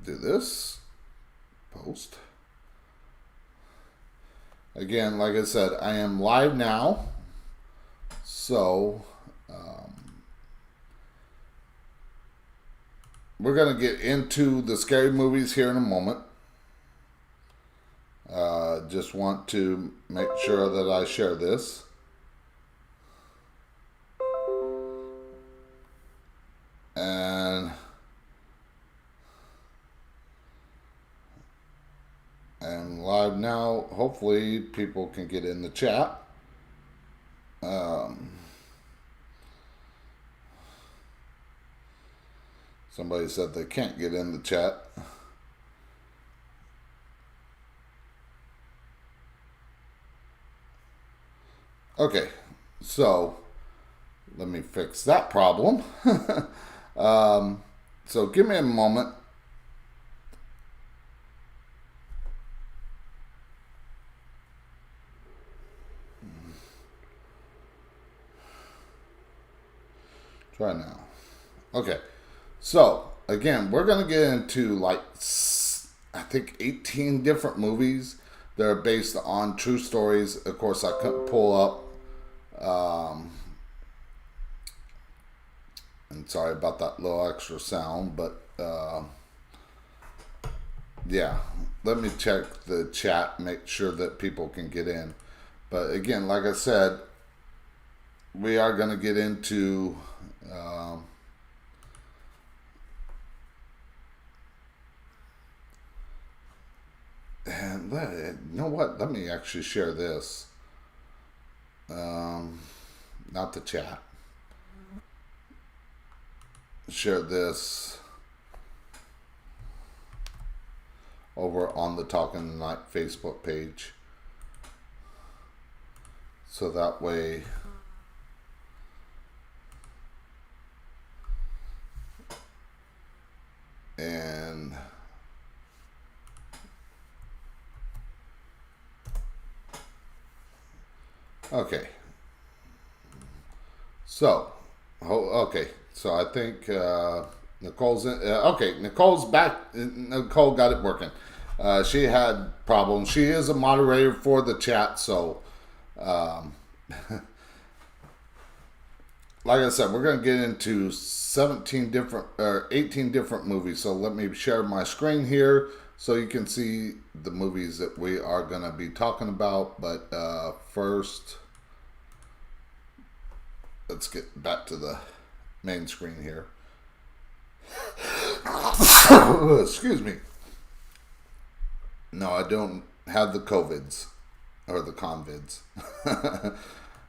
do this. Post. Again, like I said, I am live now. So, we're going to get into the scary movies here in a moment. Just want to make sure that I share this. And I'm live now. Hopefully people can get in the chat. Somebody said they can't get in the chat. Okay, so let me fix that problem. So give me a moment. Try now. Okay, so again, we're going to get into like, I think 18 different movies that are based on true stories. Of course, I couldn't pull up. And sorry about that little extra sound, but yeah, let me check the chat, make sure that people can get in. But again, like I said, we are going to get into and you know what? Let me actually share this. Not the chat. Share this over on the Talking Tonight Facebook page. So that way and okay. So, okay. So I think Nicole's in. Okay, Nicole's back. Nicole got it working. She had problems. She is a moderator for the chat, so like I said, we're going to get into 17 different or 18 different movies. So let me share my screen here so you can see the movies that we are going to be talking about. But first, let's get back to the main screen here. Excuse me. No, I don't have the COVIDs or the convids.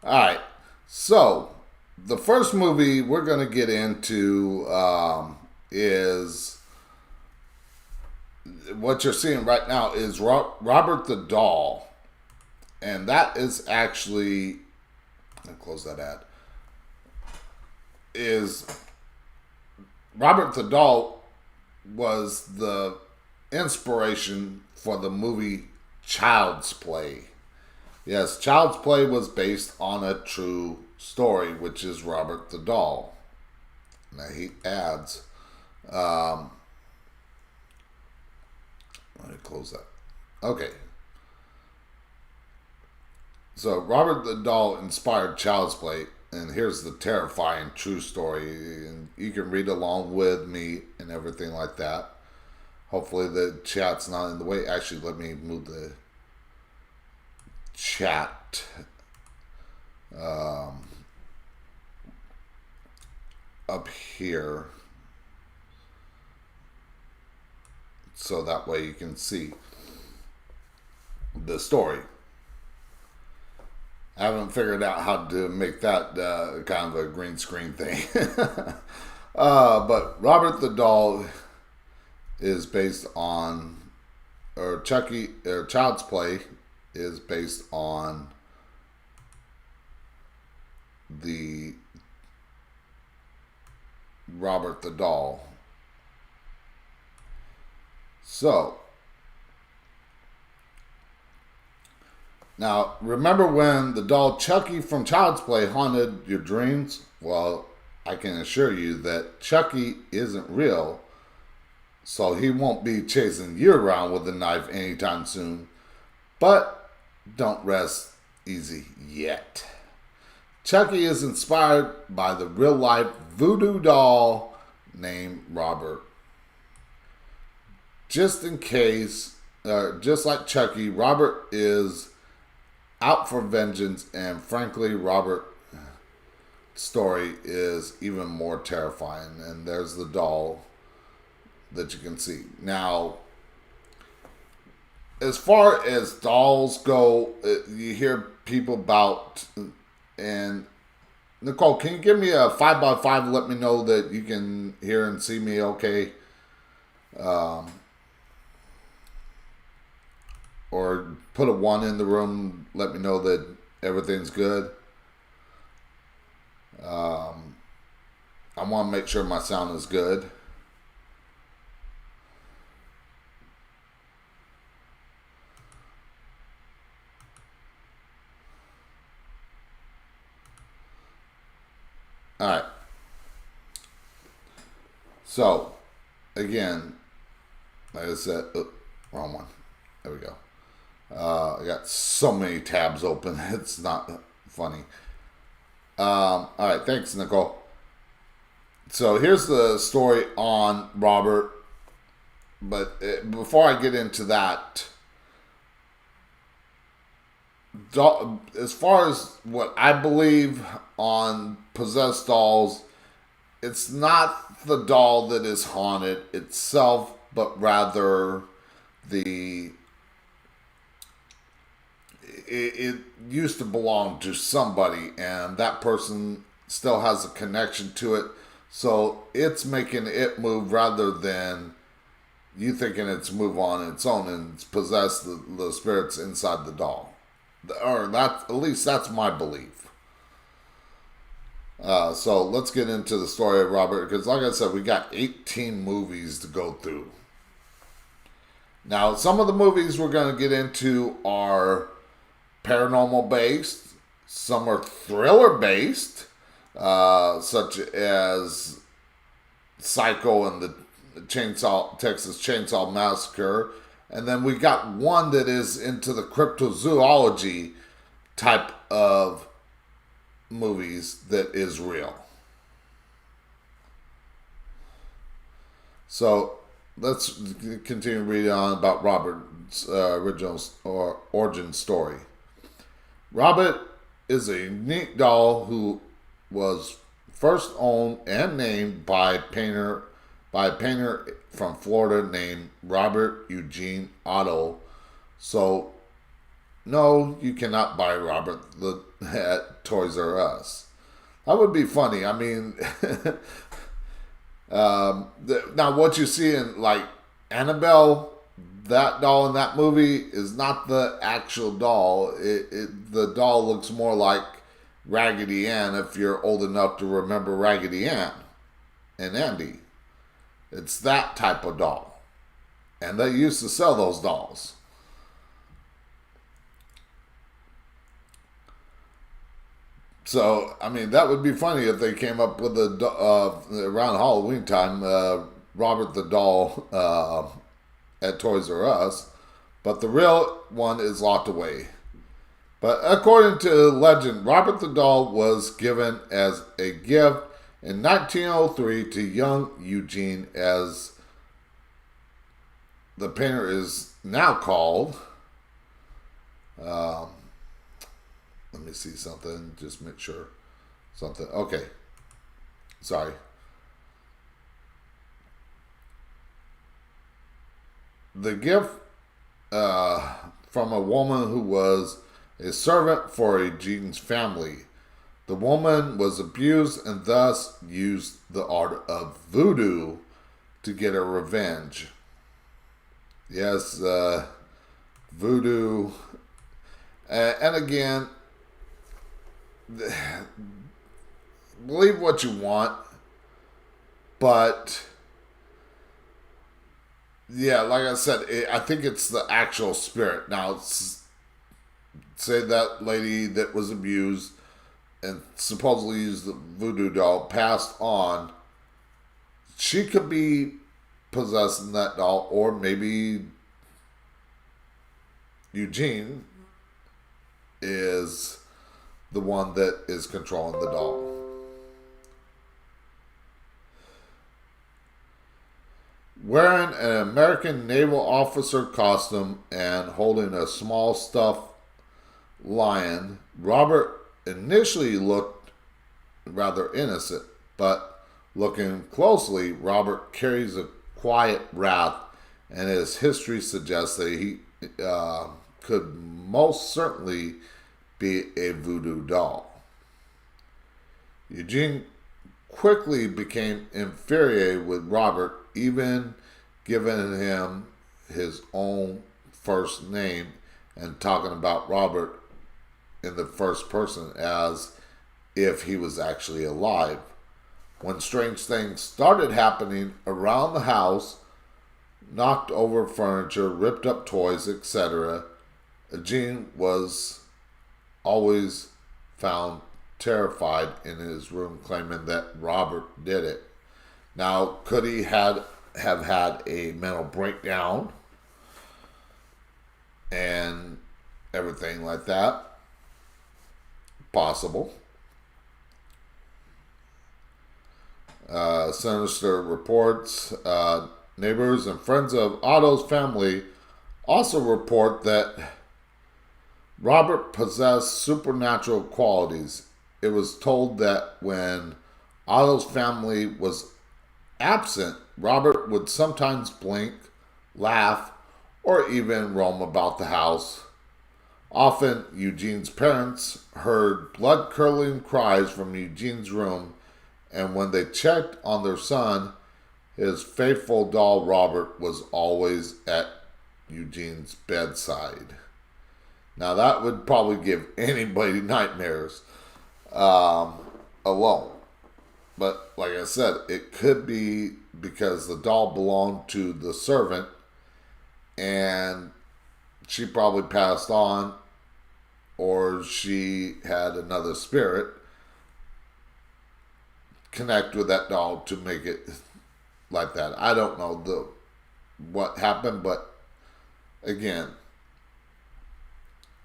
Alright, so the first movie we're going to get into is what you're seeing right now is Robert the Doll. And that is actually, I'll close that ad. Is Robert the Doll was the inspiration for the movie Child's Play. Yes, Child's Play was based on a true story, which is Robert the Doll. Now he adds, let me close that. Okay. So Robert the Doll inspired Child's Play. And here's the terrifying true story. And you can read along with me and everything like that. Hopefully the chat's not in the way. Actually, let me move the chat up here. So that way you can see the story. I haven't figured out how to make that kind of a green screen thing. But Robert the Doll is based on, or Child's Play is based on the Robert the Doll. So, now, remember when the doll Chucky from Child's Play haunted your dreams? Well, I can assure you that Chucky isn't real. so he won't be chasing you around with a knife anytime soon. But don't rest easy yet. Chucky is inspired by the real-life voodoo doll named Robert. Just in case, just like Chucky, Robert is out for vengeance, and frankly, Robert's story is even more terrifying. And there's the doll that you can see. Now, as far as dolls go, you hear people about, and Nicole, can you give me a 5x5? Let me know that you can hear and see me okay. Or put a 1 in the room. Let me know that everything's good. I want to make sure my sound is good. All right. So, again, like I said, wrong one. There we go. I got so many tabs open. It's not funny. All right. Thanks, Nicole. So here's the story on Robert. But before I get into that, as far as what I believe on possessed dolls, it's not the doll that is haunted itself, but rather it used to belong to somebody, and that person still has a connection to it. So it's making it move rather than you thinking it's move on its own and it's possessed the spirits inside the doll. Or that, at least that's my belief. So let's get into the story of Robert, because like I said, we got 18 movies to go through. Now, some of the movies we're going to get into are paranormal based, some are thriller based, such as Psycho and the Texas Chainsaw Massacre. And then we got one that is into the cryptozoology type of movies that is real. So let's continue reading on about Robert's original or origin story. Robert is a unique doll who was first owned and named by a painter from Florida named Robert Eugene Otto. So, no, you cannot buy Robert at Toys R Us. That would be funny. I mean, now what you see in like Annabelle, that doll in that movie is not the actual doll. The doll looks more like Raggedy Ann, if you're old enough to remember Raggedy Ann and Andy. It's that type of doll. And they used to sell those dolls. So, I mean, that would be funny if they came up with around Halloween time, Robert the doll at Toys R Us. But the real one is locked away. But according to legend, Robert the doll was given as a gift in 1903 to young Eugene, as the painter is now called. Let me see something, just make sure something. Okay, sorry. The gift from a woman who was a servant for Eugene's family. The woman was abused and thus used the art of voodoo to get her revenge. Yes, voodoo. And again, believe what you want, but yeah, like I said, I think it's the actual spirit. Now, say that lady that was abused and supposedly used the voodoo doll passed on, she could be possessing that doll, or maybe Eugene is the one that is controlling the doll. Wearing an American naval officer costume and holding a small stuffed lion, Robert initially looked rather innocent, but looking closely, Robert carries a quiet wrath, and his history suggests that he could most certainly be a voodoo doll. Eugene quickly became infuriated with Robert, even giving him his own first name and talking about Robert in the first person as if he was actually alive. When strange things started happening around the house, knocked over furniture, ripped up toys, etc., Eugene was always found terrified in his room, claiming that Robert did it. Now, could he have had a mental breakdown and everything like that? Possible. Sinister reports, neighbors and friends of Otto's family also report that Robert possessed supernatural qualities. It was told that when Otto's family was absent, Robert would sometimes blink, laugh, or even roam about the house. Often, Eugene's parents heard blood-curdling cries from Eugene's room, and when they checked on their son, his faithful doll Robert was always at Eugene's bedside. Now, that would probably give anybody nightmares alone. But like I said, it could be because the doll belonged to the servant and she probably passed on, or she had another spirit connect with that doll to make it like that. I don't know what happened, but again,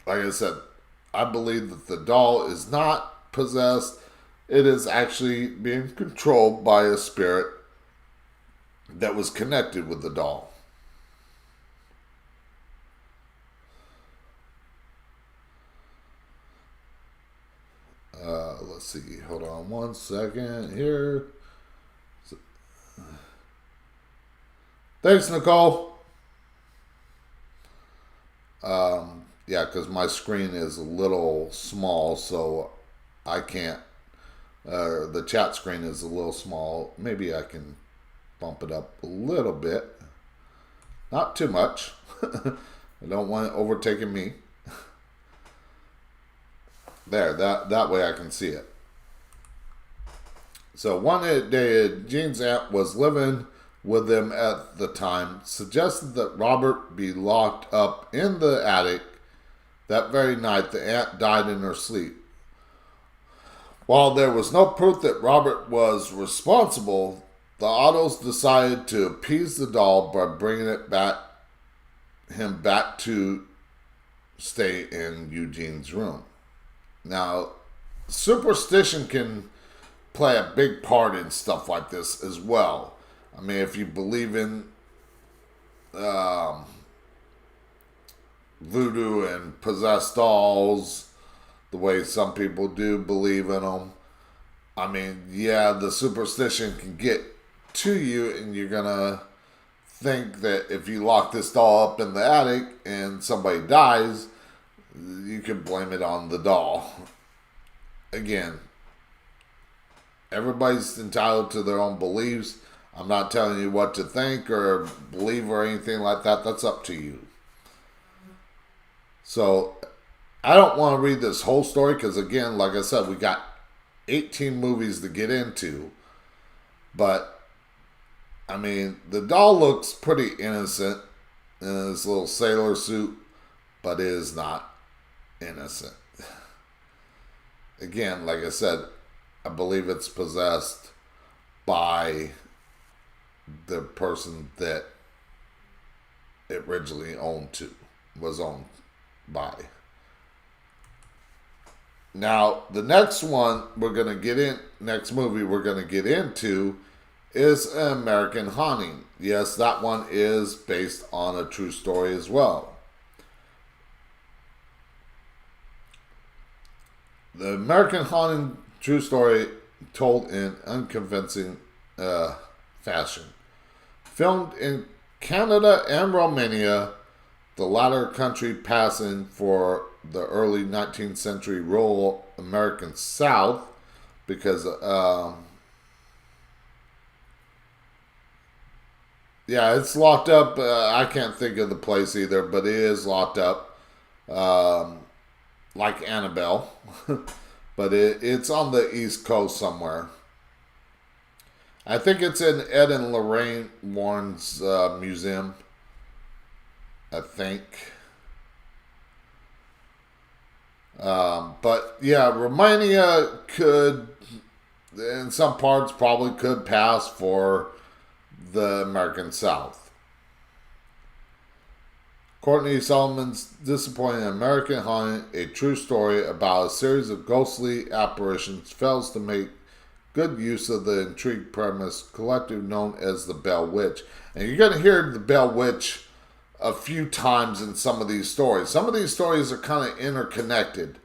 like I said, I believe that the doll is not possessed. It is actually being controlled by a spirit that was connected with the doll. Let's see. Hold on one second here. Thanks, Nicole. Yeah, because my screen is a little small, so I can't. The chat screen is a little small. Maybe I can bump it up a little bit. Not too much. I don't want it overtaking me. There, that way I can see it. So one day, Gene's aunt was living with them at the time, suggested that Robert be locked up in the attic. That very night, the aunt died in her sleep. While there was no proof that Robert was responsible, the Ottos decided to appease the doll by bringing him back to stay in Eugene's room. Now, superstition can play a big part in stuff like this as well. I mean, if you believe in voodoo and possessed dolls, the way some people do believe in them, I mean, yeah, the superstition can get to you, and you're gonna think that if you lock this doll up in the attic and somebody dies, you can blame it on the doll. Again, everybody's entitled to their own beliefs. I'm not telling you what to think or believe or anything like that. That's up to you. So, I don't want to read this whole story because, again, like I said, we got 18 movies to get into. But, I mean, the doll looks pretty innocent in his little sailor suit, but it is not innocent. Again, like I said, I believe it's possessed by the person that it originally was owned by. Now, the next movie we're going to get into is American Haunting. Yes, that one is based on a true story as well. The American Haunting true story told in unconvincing fashion. Filmed in Canada and Romania, the latter country passing for the early 19th century rural American South, because it's locked up. I can't think of the place either, but it is locked up, like Annabelle. But it's on the East Coast somewhere. I think it's in Ed and Lorraine Warren's museum, I think. But yeah, Romania could, in some parts, probably could pass for the American South. Courtney Solomon's disappointing American Haunting, a true story about a series of ghostly apparitions, fails to make good use of the intrigue premise collectively known as the Bell Witch. And you're going to hear the Bell Witch a few times in some of these stories. Some of these stories are kind of interconnected.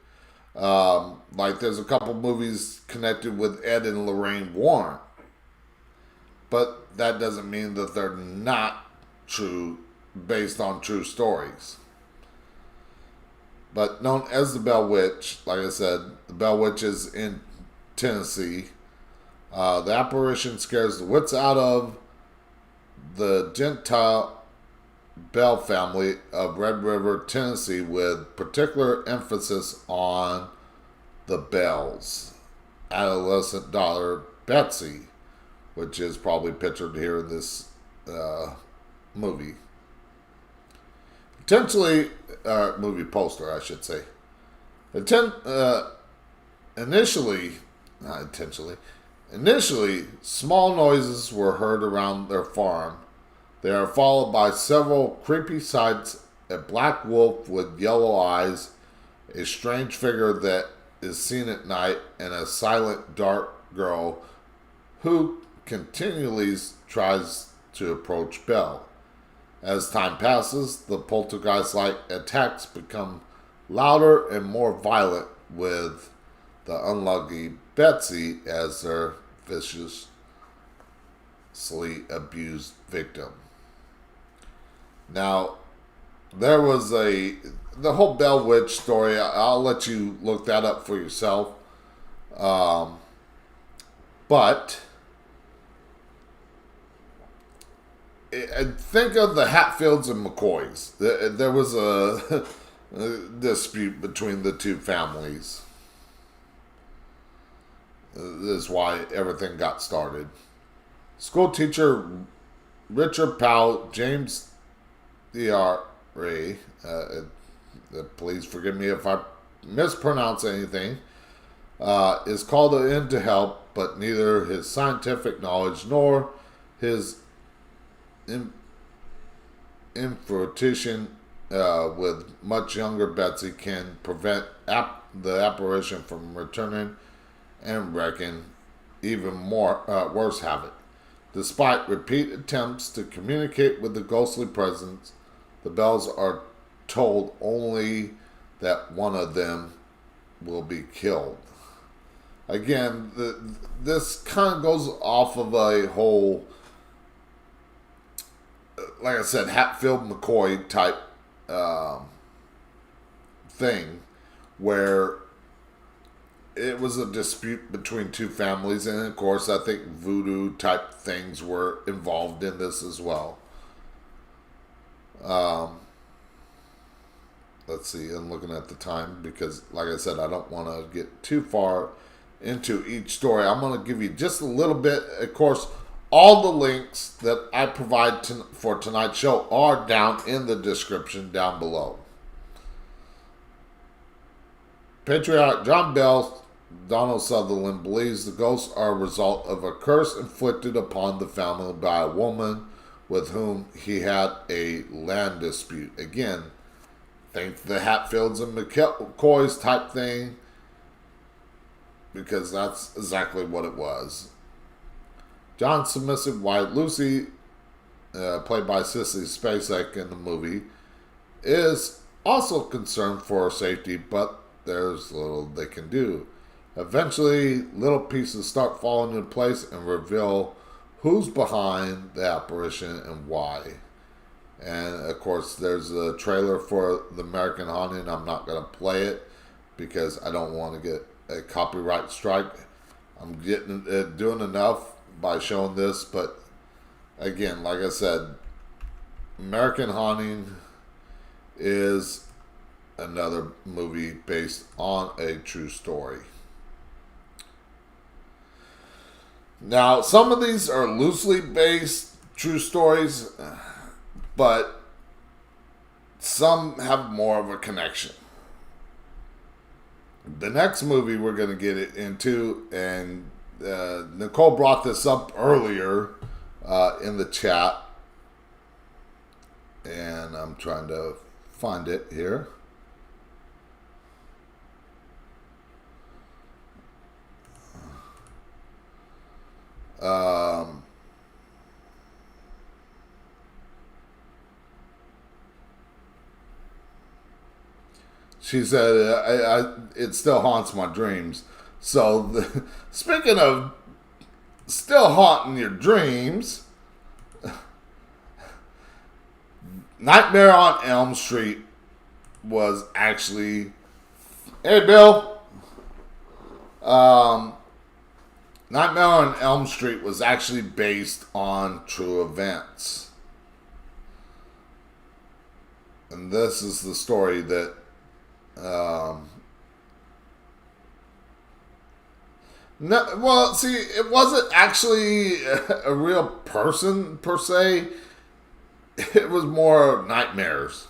Like there's a couple movies connected with Ed and Lorraine Warren. But that doesn't mean that they're not true, based on true stories. But known as the Bell Witch, like I said, the Bell Witch is in Tennessee. The apparition scares the wits out of the Gentile Bell family of Red River, Tennessee, with particular emphasis on the Bell's adolescent daughter, Betsy, which is probably pictured here in this movie. Potentially, movie poster, I should say. Initially, small noises were heard around their farm. They are followed by several creepy sights: a black wolf with yellow eyes, a strange figure that is seen at night, and a silent, dark girl who continually tries to approach Belle. As time passes, the poltergeist-like attacks become louder and more violent, with the unlucky Betsy as their viciously abused victim. Now, there was the whole Bell Witch story. I'll let you look that up for yourself. But think of the Hatfields and McCoys. There was a dispute between the two families. This is why everything got started. School teacher Richard Powell, James D.R.A., please forgive me if I mispronounce anything, is called in to help, but neither his scientific knowledge nor his infatuation with much younger Betsy can prevent the apparition from returning and wreaking even more worse havoc. Despite repeated attempts to communicate with the ghostly presence, the Bells are told only that one of them will be killed. Again, this kind of goes off of a whole, like I said, Hatfield McCoy type thing, where it was a dispute between two families, and of course I think voodoo type things were involved in this as well. Let's see, I'm looking at the time because, like I said, I don't want to get too far into each story. I'm going to give you just a little bit. Of course, all the links that I provide for tonight's show are down in the description down below. Patriarch John Bell Donald Sutherland believes the ghosts are a result of a curse inflicted upon the family by a woman with whom he had a land dispute. Again, think the Hatfields and McCoys type thing, because that's exactly what it was. John's submissive wife, Lucy, played by Sissy Spacek in the movie, is also concerned for her safety, but there's little they can do. Eventually, little pieces start falling into place and reveal who's behind the apparition and why. And, of course, there's a trailer for The American Haunting. I'm not going to play it because I don't want to get a copyright strike. I'm doing enough by showing this, but again, like I said, American Haunting is another movie based on a true story. Now, some of these are loosely based true stories, but some have more of a connection. The next movie we're going to get it into, and Nicole brought this up earlier in the chat, and I'm trying to find it here. She said, it still haunts my dreams. So, speaking of still haunting your dreams, Nightmare on Elm Street was actually... Hey, Bill! Nightmare on Elm Street was actually based on true events. And this is the story that well, see, it wasn't actually a real person per se. It was more nightmares.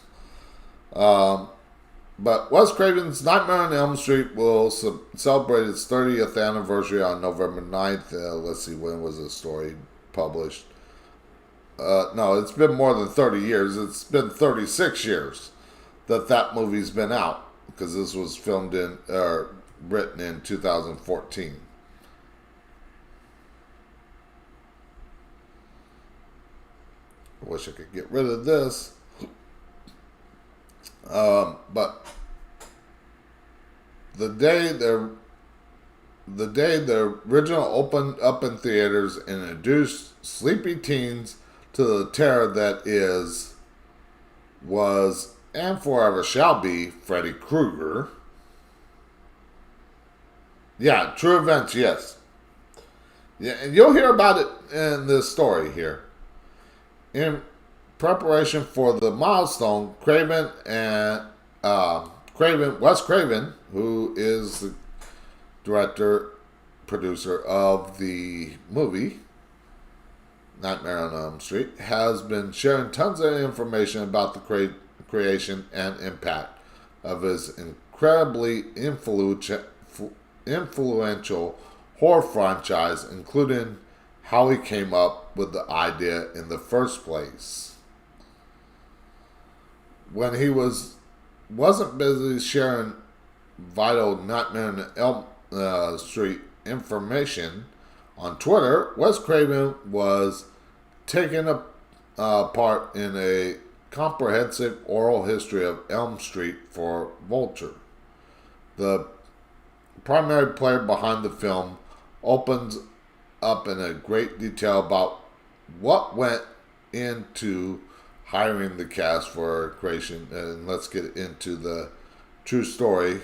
But Wes Craven's Nightmare on Elm Street will celebrate its 30th anniversary on November 9th. Let's see, when was this story published? No, it's been more than 30 years. It's been 36 years that movie's been out, because this was filmed written in 2014. I wish I could get rid of this. But the day the original opened up in theaters and introduced sleepy teens to the terror that was and forever shall be Freddy Krueger. Yeah, true events, yes. Yeah, and you'll hear about it in this story here. In preparation for the milestone, Wes Craven, who is the director, producer of the movie Nightmare on Elm Street, has been sharing tons of information about the creation and impact of his incredibly influential horror franchise, including how he came up with the idea in the first place. When he wasn't busy sharing vital Nightmare on Elm Street information on Twitter, Wes Craven was taking a part in a comprehensive oral history of Elm Street for Vulture. The primary player behind the film opens up in a great detail about what went into hiring the cast for creation, and let's get into the true story.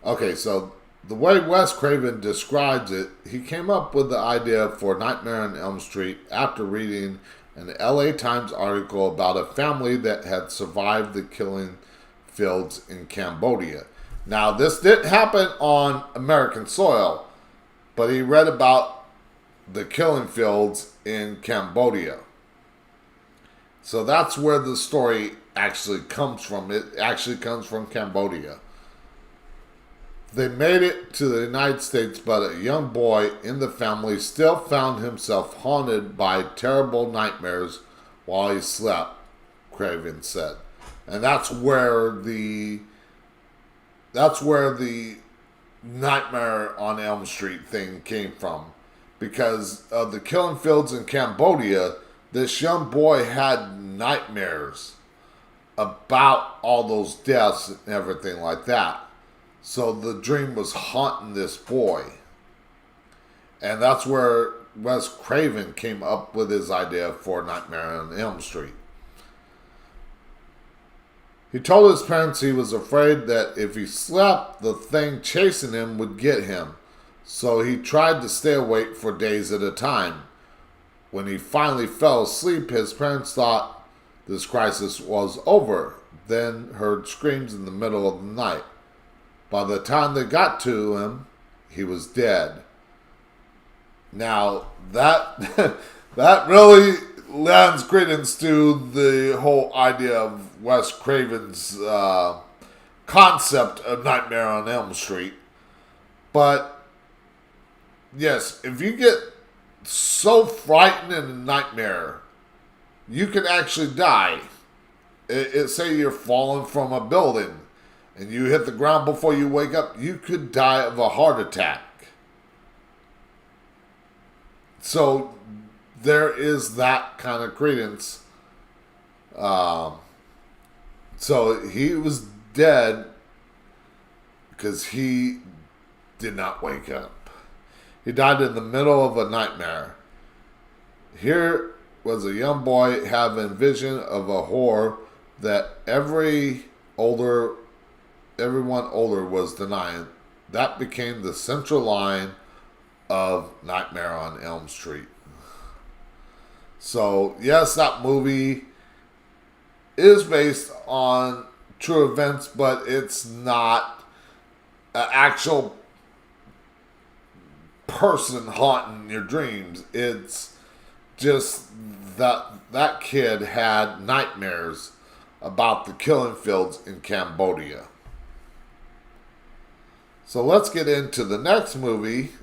Okay, so the way Wes Craven describes it, he came up with the idea for Nightmare on Elm Street after reading an LA Times article about a family that had survived the killing fields in Cambodia. Now, this didn't happen on American soil, but he read about the killing fields in Cambodia. So that's where the story actually comes from. It actually comes from Cambodia. They made it to the United States, but a young boy in the family still found himself haunted by terrible nightmares while he slept, Craven said. And that's where the Nightmare on Elm Street thing came from. Because of the killing fields in Cambodia, this young boy had nightmares about all those deaths and everything like that. So the dream was haunting this boy. And that's where Wes Craven came up with his idea for Nightmare on Elm Street. He told his parents he was afraid that if he slept, the thing chasing him would get him. So he tried to stay awake for days at a time. When he finally fell asleep, his parents thought this crisis was over, then heard screams in the middle of the night. By the time they got to him, he was dead. Now, that that really lends credence to the whole idea of Wes Craven's concept of Nightmare on Elm Street. But, yes, if you get so frightened in a nightmare, you can actually die. Say you're falling from a building and you hit the ground before you wake up, you could die of a heart attack. So there is that kind of credence. So he was dead because he did not wake up. He died in the middle of a nightmare. Here was a young boy having vision of a horror that everyone older was denying. That became the central line of Nightmare on Elm Street. So, yes, that movie is based on true events, but it's not an actual person haunting your dreams. It's just that kid had nightmares about the killing fields in Cambodia. So let's get into the next movie.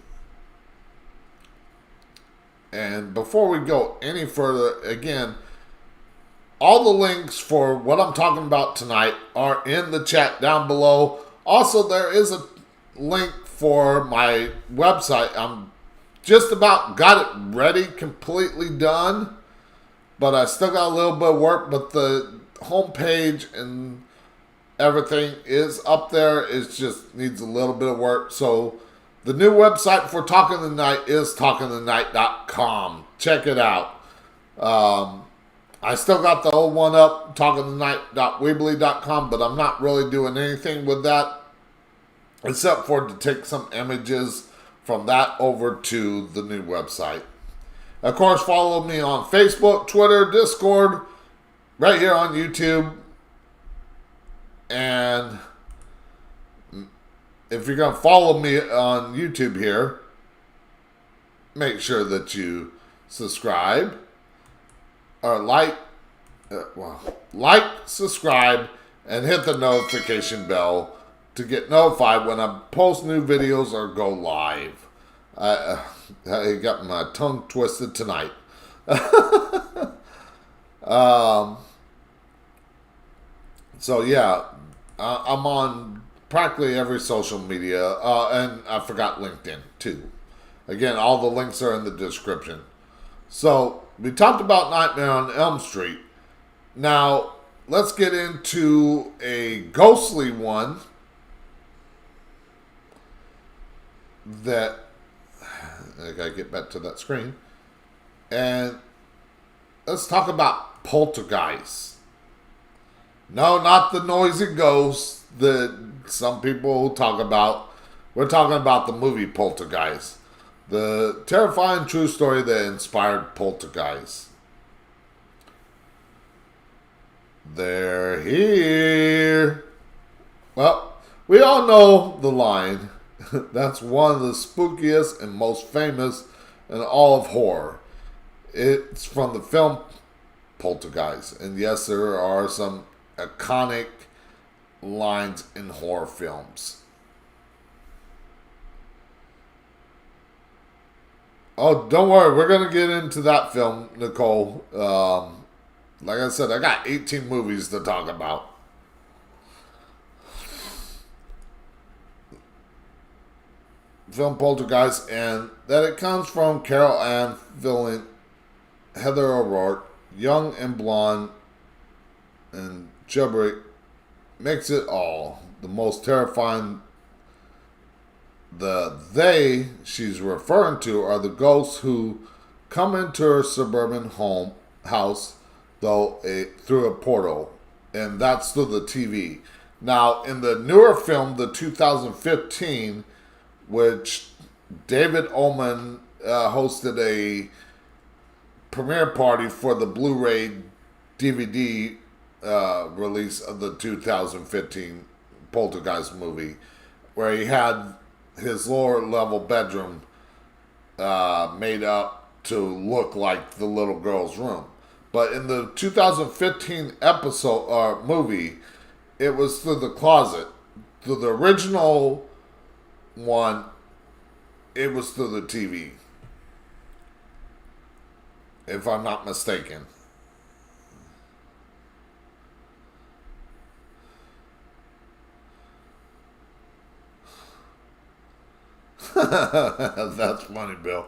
And before we go any further, again, all the links for what I'm talking about tonight are in the chat down below. Also, there is a link for my website. I'm just about got it ready, completely done. But I still got a little bit of work. But the homepage and everything is up there. It just needs a little bit of work. So the new website for Talking the Night is talkingthenight.com. Check it out. I still got the old one up, talkingthenight.weebly.com, but I'm not really doing anything with that except for to take some images from that over to the new website. Of course, follow me on Facebook, Twitter, Discord, right here on YouTube. And if you're going to follow me on YouTube here, make sure that you subscribe or like, subscribe, and hit the notification bell to get notified when I post new videos or go live. I got my tongue twisted tonight. So yeah, I'm on practically every social media, and I forgot LinkedIn too. Again, all the links are in the description. So we talked about Nightmare on Elm Street. Now let's get into a ghostly one that I gotta get back to that screen, and let's talk about Poltergeist. No, not the noisy ghost that some people talk about. We're talking about the movie Poltergeist, the terrifying true story that inspired Poltergeist. They're here. Well, we all know the line. That's one of the spookiest and most famous in all of horror. It's from the film Poltergeist. And yes, there are some iconic lines in horror films. Oh, don't worry. We're going to get into that film, Nicole. Like I said, I got 18 movies to talk about. Film Poltergeist, and that it comes from Carol Ann Filling, Heather O'Rourke, young and blonde, and Chubbury makes it all. The most terrifying. The they she's referring to are the ghosts who come into her suburban house, though through a portal, and that's through the TV. Now, in the newer film, the 2015, which David Ullman hosted a premiere party for the Blu-ray DVD release of the 2015 Poltergeist movie, where he had his lower level bedroom made up to look like the little girl's room. But in the 2015 episode or movie, it was through the closet. Through the original one, it was through the TV, if I'm not mistaken. That's funny, Bill.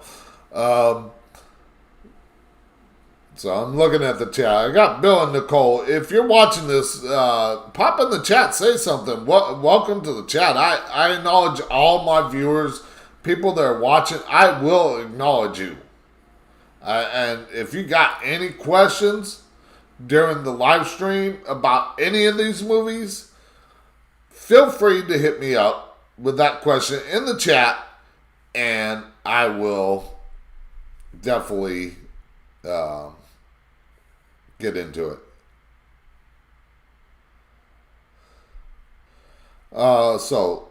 So I'm looking at the chat. I got Bill and Nicole. If you're watching this, pop in the chat. Say something. Welcome to the chat. I acknowledge all my viewers, people that are watching. I will acknowledge you. And if you got any questions during the live stream about any of these movies, feel free to hit me up with that question in the chat, and I will definitely get into it. So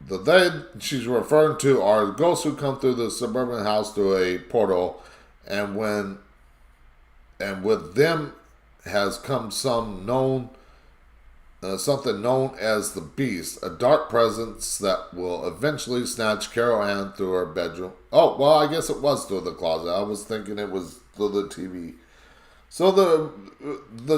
the they she's referring to are ghosts who come through the suburban house through a portal, and with them has come something known as the Beast, a dark presence that will eventually snatch Carol Ann through her bedroom. Oh, well, I guess it was through the closet. I was thinking it was through the TV. So the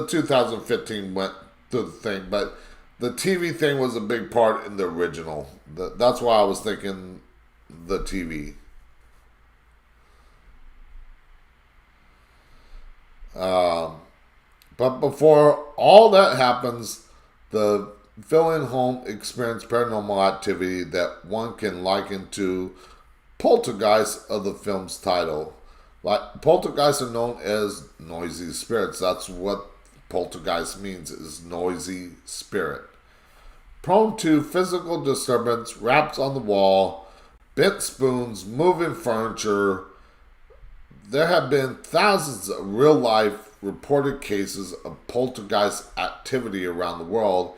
2015 went through the thing, but the TV thing was a big part in the original. That's why I was thinking the TV. But before all that happens, the fill-in home experienced paranormal activity that one can liken to Poltergeist of the film's title. Like, poltergeists are known as noisy spirits. That's what poltergeist means, is noisy spirit. Prone to physical disturbance, raps on the wall, bent spoons, moving furniture. There have been thousands of real-life reported cases of poltergeist activity around the world,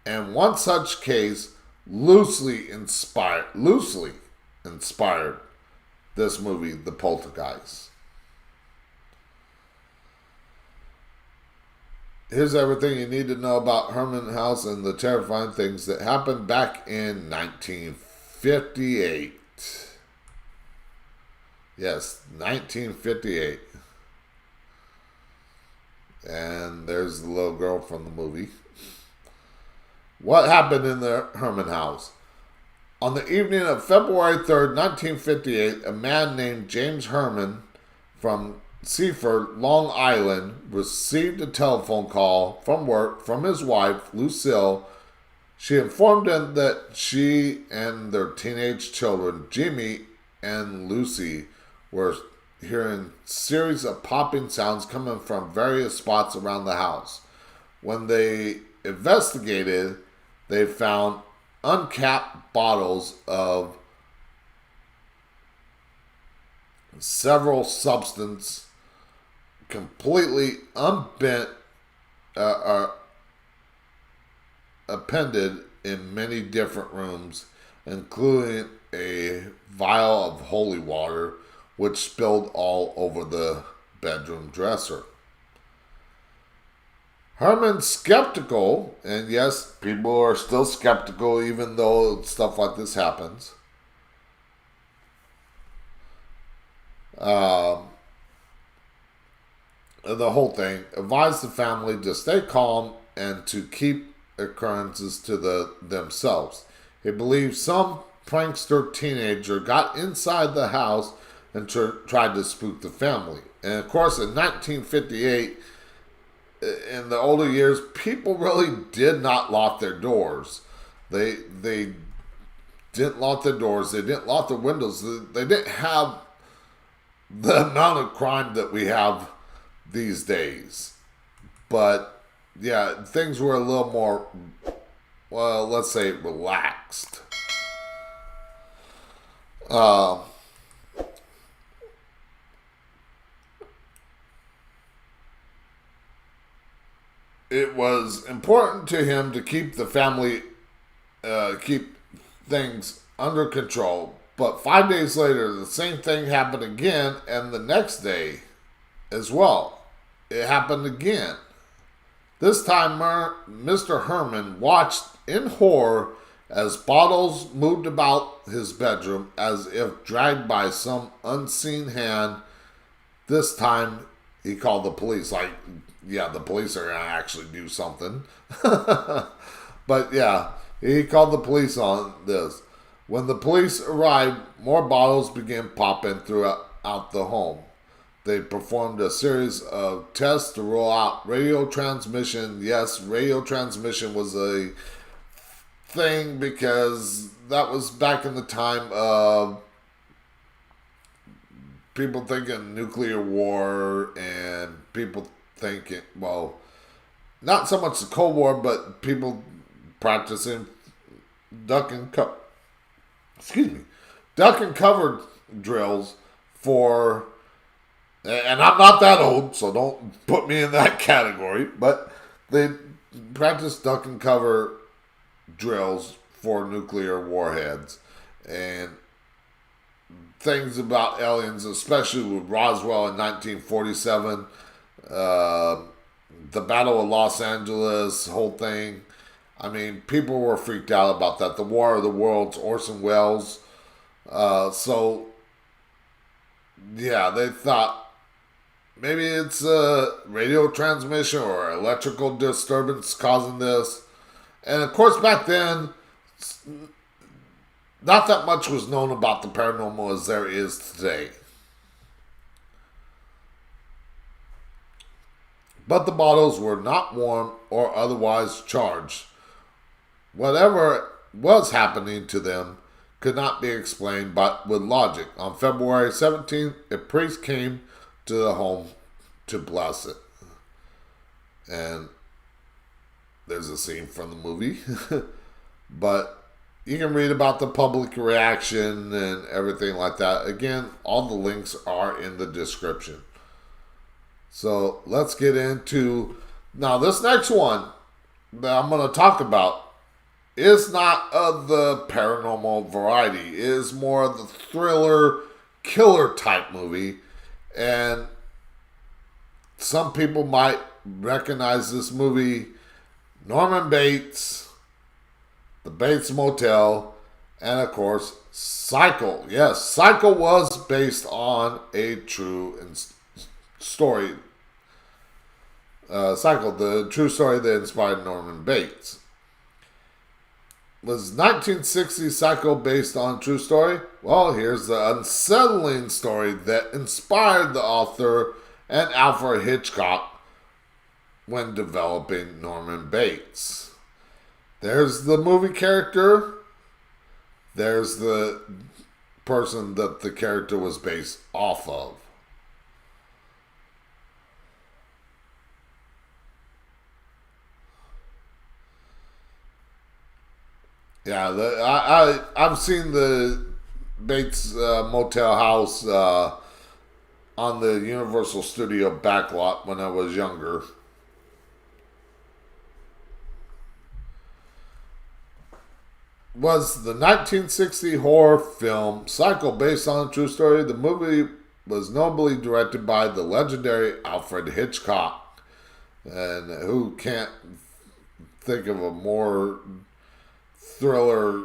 and one such case loosely inspired this movie, The Poltergeist. Here's everything you need to know about Herman House and the terrifying things that happened back in 1958. Yes, 1958. And there's the little girl from the movie. What happened in the Herman house? On the evening of February 3rd, 1958, a man named James Herman from Seaford, Long Island, received a telephone call from work from his wife, Lucille. She informed him that she and their teenage children, Jimmy and Lucy, were hearing series of popping sounds coming from various spots around the house. When they investigated, they found uncapped bottles of several substances completely unbent, appended in many different rooms, including a vial of holy water, which spilled all over the bedroom dresser. Herman's skeptical, and yes, people are still skeptical even though stuff like this happens. Um, the whole thing, advised the family to stay calm and to keep occurrences to themselves. He believes some prankster teenager got inside the house and tried to spook the family. And of course, in 1958, in the older years, people really did not lock their doors. They didn't lock their doors. They didn't lock their windows. They didn't have the amount of crime that we have these days. But yeah, things were a little more, well, let's say relaxed. It was important to him to keep the family, keep things under control. But 5 days later, the same thing happened again, and the next day as well, it happened again. This time, Mr. Herman watched in horror as bottles moved about his bedroom as if dragged by some unseen hand. This time, he called the police. Like, yeah, the police are going to actually do something. But yeah, he called the police on this. When the police arrived, more bottles began popping throughout the home. They performed a series of tests to rule out radio transmission. Yes, radio transmission was a thing because that was back in the time of people thinking nuclear war and people thinking, well, not so much the Cold War, but people practicing duck and cover drills for, and I'm not that old, so don't put me in that category, but they practice duck and cover drills for nuclear warheads and things about aliens, especially with Roswell in 1947, the Battle of Los Angeles, whole thing. I mean, people were freaked out about that. The War of the Worlds, Orson Welles. So, yeah, they thought maybe it's a radio transmission or electrical disturbance causing this. And of course, back then, not that much was known about the paranormal as there is today. But the bottles were not warm or otherwise charged. Whatever was happening to them could not be explained but with logic. On February 17th, a priest came to the home to bless it. And there's a scene from the movie. But you can read about the public reaction and everything like that. Again, all the links are in the description. So let's get into, now this next one that I'm going to talk about is not of the paranormal variety. It is more of the thriller, killer type movie. And some people might recognize this movie. Norman Bates, The Bates Motel, and of course, Psycho. Yes, Psycho was based on a true story. Psycho, the true story that inspired Norman Bates. Was 1960 Psycho based on true story? Well, here's the unsettling story that inspired the author and Alfred Hitchcock when developing Norman Bates. There's the movie character. There's the person that the character was based off of. Yeah, I've seen the Bates Motel House on the Universal Studio backlot when I was younger. Was the 1960 horror film Psycho based on a true story? The movie was nobly directed by the legendary Alfred Hitchcock. And who can't think of a more thriller,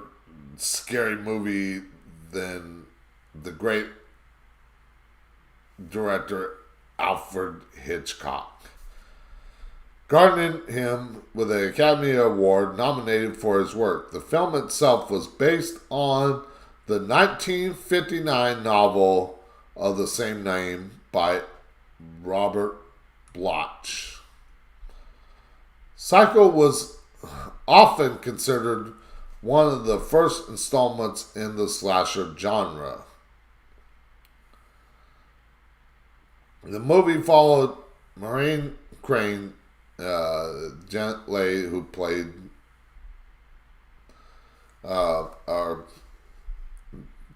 scary movie than the great director Alfred Hitchcock, garnering him with an Academy Award nominated for his work. The film itself was based on the 1959 novel of the same name by Robert Bloch. Psycho was often considered one of the first installments in the slasher genre. The movie followed Maureen Crane, Janet Leigh, who played our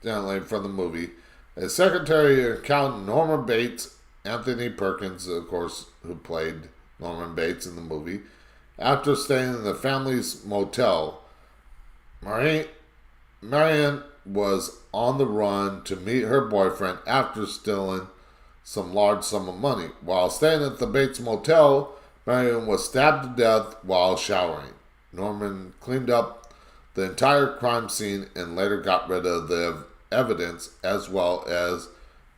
Janet Leigh from the movie, as Secretary Accountant Norman Bates, Anthony Perkins, of course, who played Norman Bates in the movie. After staying in the family's motel, Marianne was on the run to meet her boyfriend after stealing some large sum of money. While staying at the Bates Motel, Marianne was stabbed to death while showering. Norman cleaned up the entire crime scene and later got rid of the evidence as well as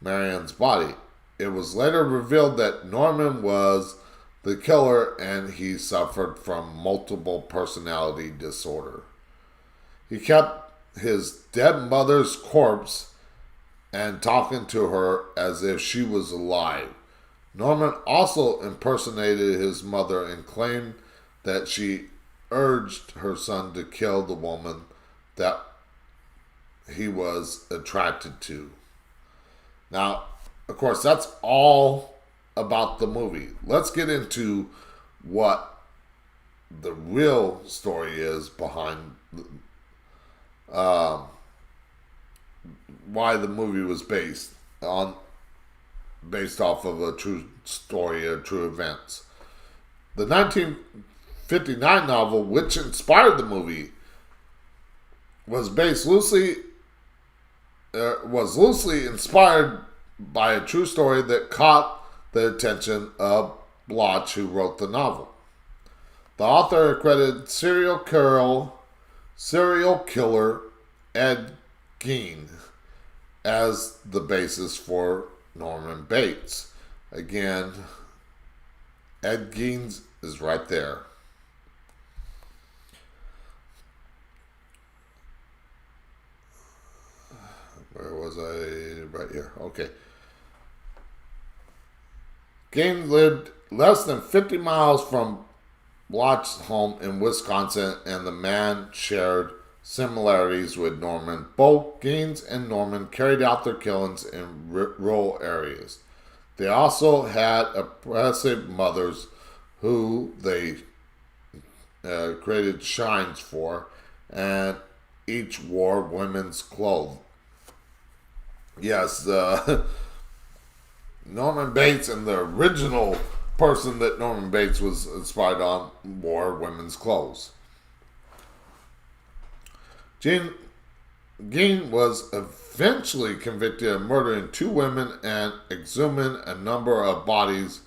Marianne's body. It was later revealed that Norman was the killer and he suffered from multiple personality disorder. He kept his dead mother's corpse and talking to her as if she was alive. Norman also impersonated his mother and claimed that she urged her son to kill the woman that he was attracted to. Now, of course, that's all about the movie. Let's get into what the real story is behind why the movie was based off of a true story or true events. The 1959 novel, which inspired the movie, was loosely inspired by a true story that caught the attention of Bloch, who wrote the novel. The author credited serial killer Ed Gein as the basis for Norman Bates. Again, Ed Gein is right there. Where was I? Right here. Okay. Gein lived less than 50 miles from Bloch's home in Wisconsin, and the man shared similarities with Norman. Both Gein and Norman carried out their killings in rural areas. They also had oppressive mothers who they created shrines for, and each wore women's clothes. Yes, Norman Bates and the original person that Norman Bates was inspired on wore women's clothes. Gein was eventually convicted of murdering 2 women and exhuming a number of bodies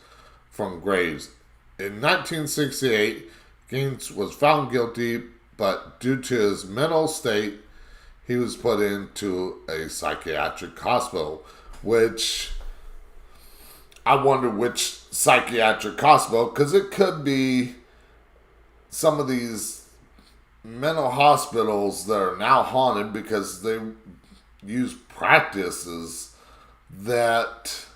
from graves. In 1968, Gein was found guilty, but due to his mental state, he was put into a psychiatric hospital, which I wonder which psychiatric hospital, because it could be some of these mental hospitals that are now haunted because they use practices that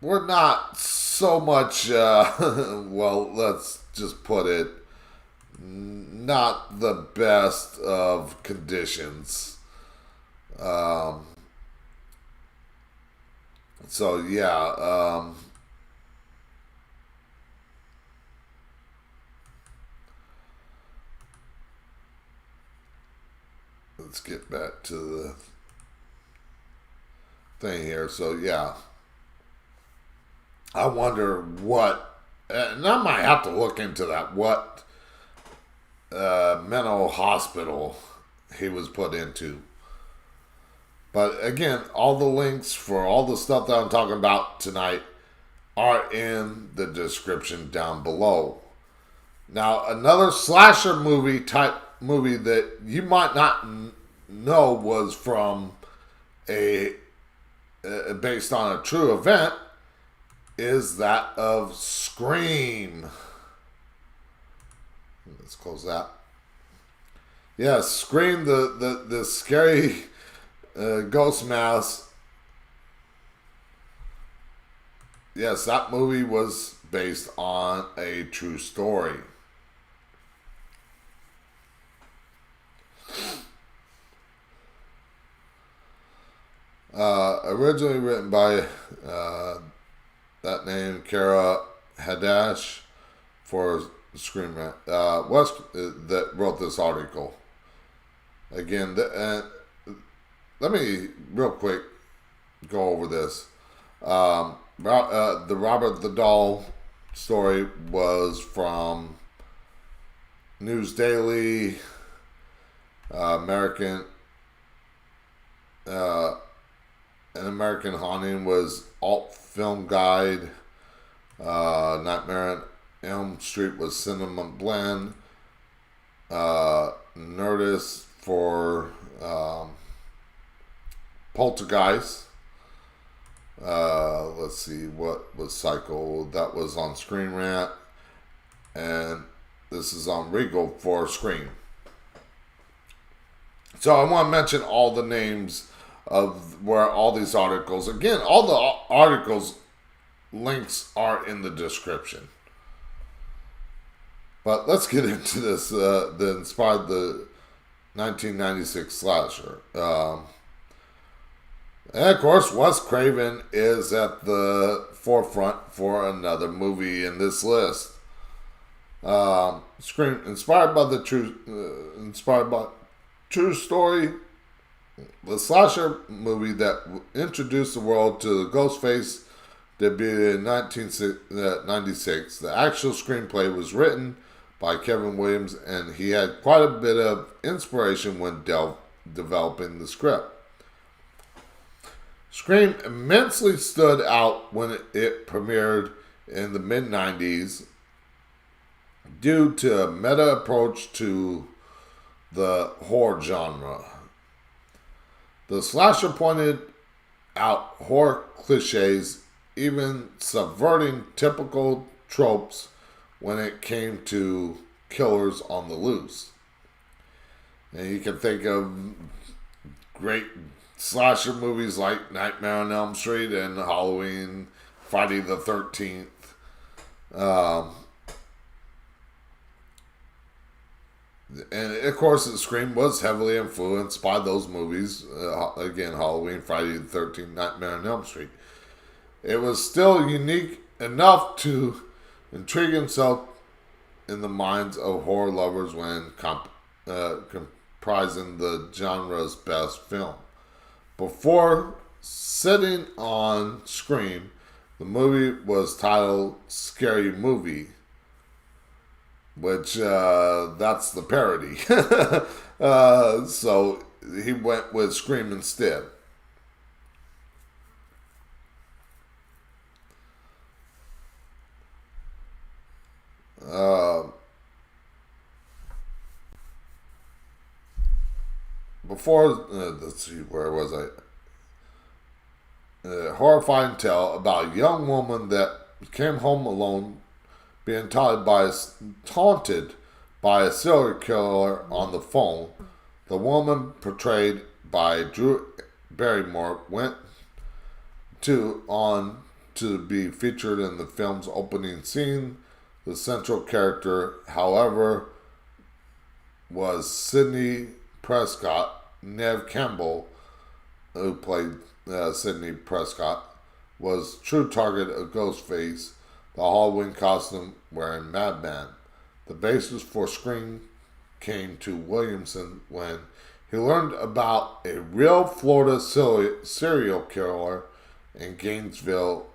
were not so much, well, let's just put it, not the best of conditions. So yeah, let's get back to the thing here. So yeah, I wonder what, and I might have to look into that, what mental hospital he was put into. But again, all the links for all the stuff that I'm talking about tonight are in the description down below. Now, another slasher type movie that you might not know was from a based on a true event is that of Scream. Let's close that. Yes, Scream, the scary ghost mouse. Yes, that movie was based on a true story. Originally written by that name, Kara Hadash, for Scream West that wrote this article. Again, let me real quick go over this. The Robert the Doll story was from News Daily, American. An American Haunting was Alt Film Guide. Nightmare on Elm Street was Cinema Blend. Nerdist for Poltergeist. Let's see, what was Psycho? That was on Screen Rant. And this is on Regal for Scream. So I want to mention all the names of where all these articles, again, all the articles links are in the description. But let's get into this, that inspired the 1996 slasher. And of course, Wes Craven is at the forefront for another movie in this list. Scream, inspired by true story. The slasher movie that introduced the world to the Ghostface debuted in 1996. The actual screenplay was written by Kevin Williams, and he had quite a bit of inspiration when developing the script. Scream immensely stood out when it premiered in the mid-90s due to a meta approach to the horror genre. The slasher pointed out horror cliches, even subverting typical tropes when it came to killers on the loose. And you can think of great slasher movies like Nightmare on Elm Street and Halloween, Friday the 13th. And of course, the Scream was heavily influenced by those movies. Again, Halloween, Friday the 13th, Nightmare on Elm Street. It was still unique enough to intrigue himself in the minds of horror lovers when comprising the genre's best film. Before sitting on Scream, the movie was titled Scary Movie, which that's the parody. So he went with Scream instead. Let's see, where was I? Horrifying tale about a young woman that came home alone, being taunted by a serial killer on the phone. The woman, portrayed by Drew Barrymore, went on to be featured in the film's opening scene. The central character, however, was Sidney Prescott. Neve Campbell, who played Sidney Prescott, was true target of Ghostface, the Halloween costume wearing madman. The basis for Scream came to Williamson when he learned about a real Florida serial killer in Gainesville,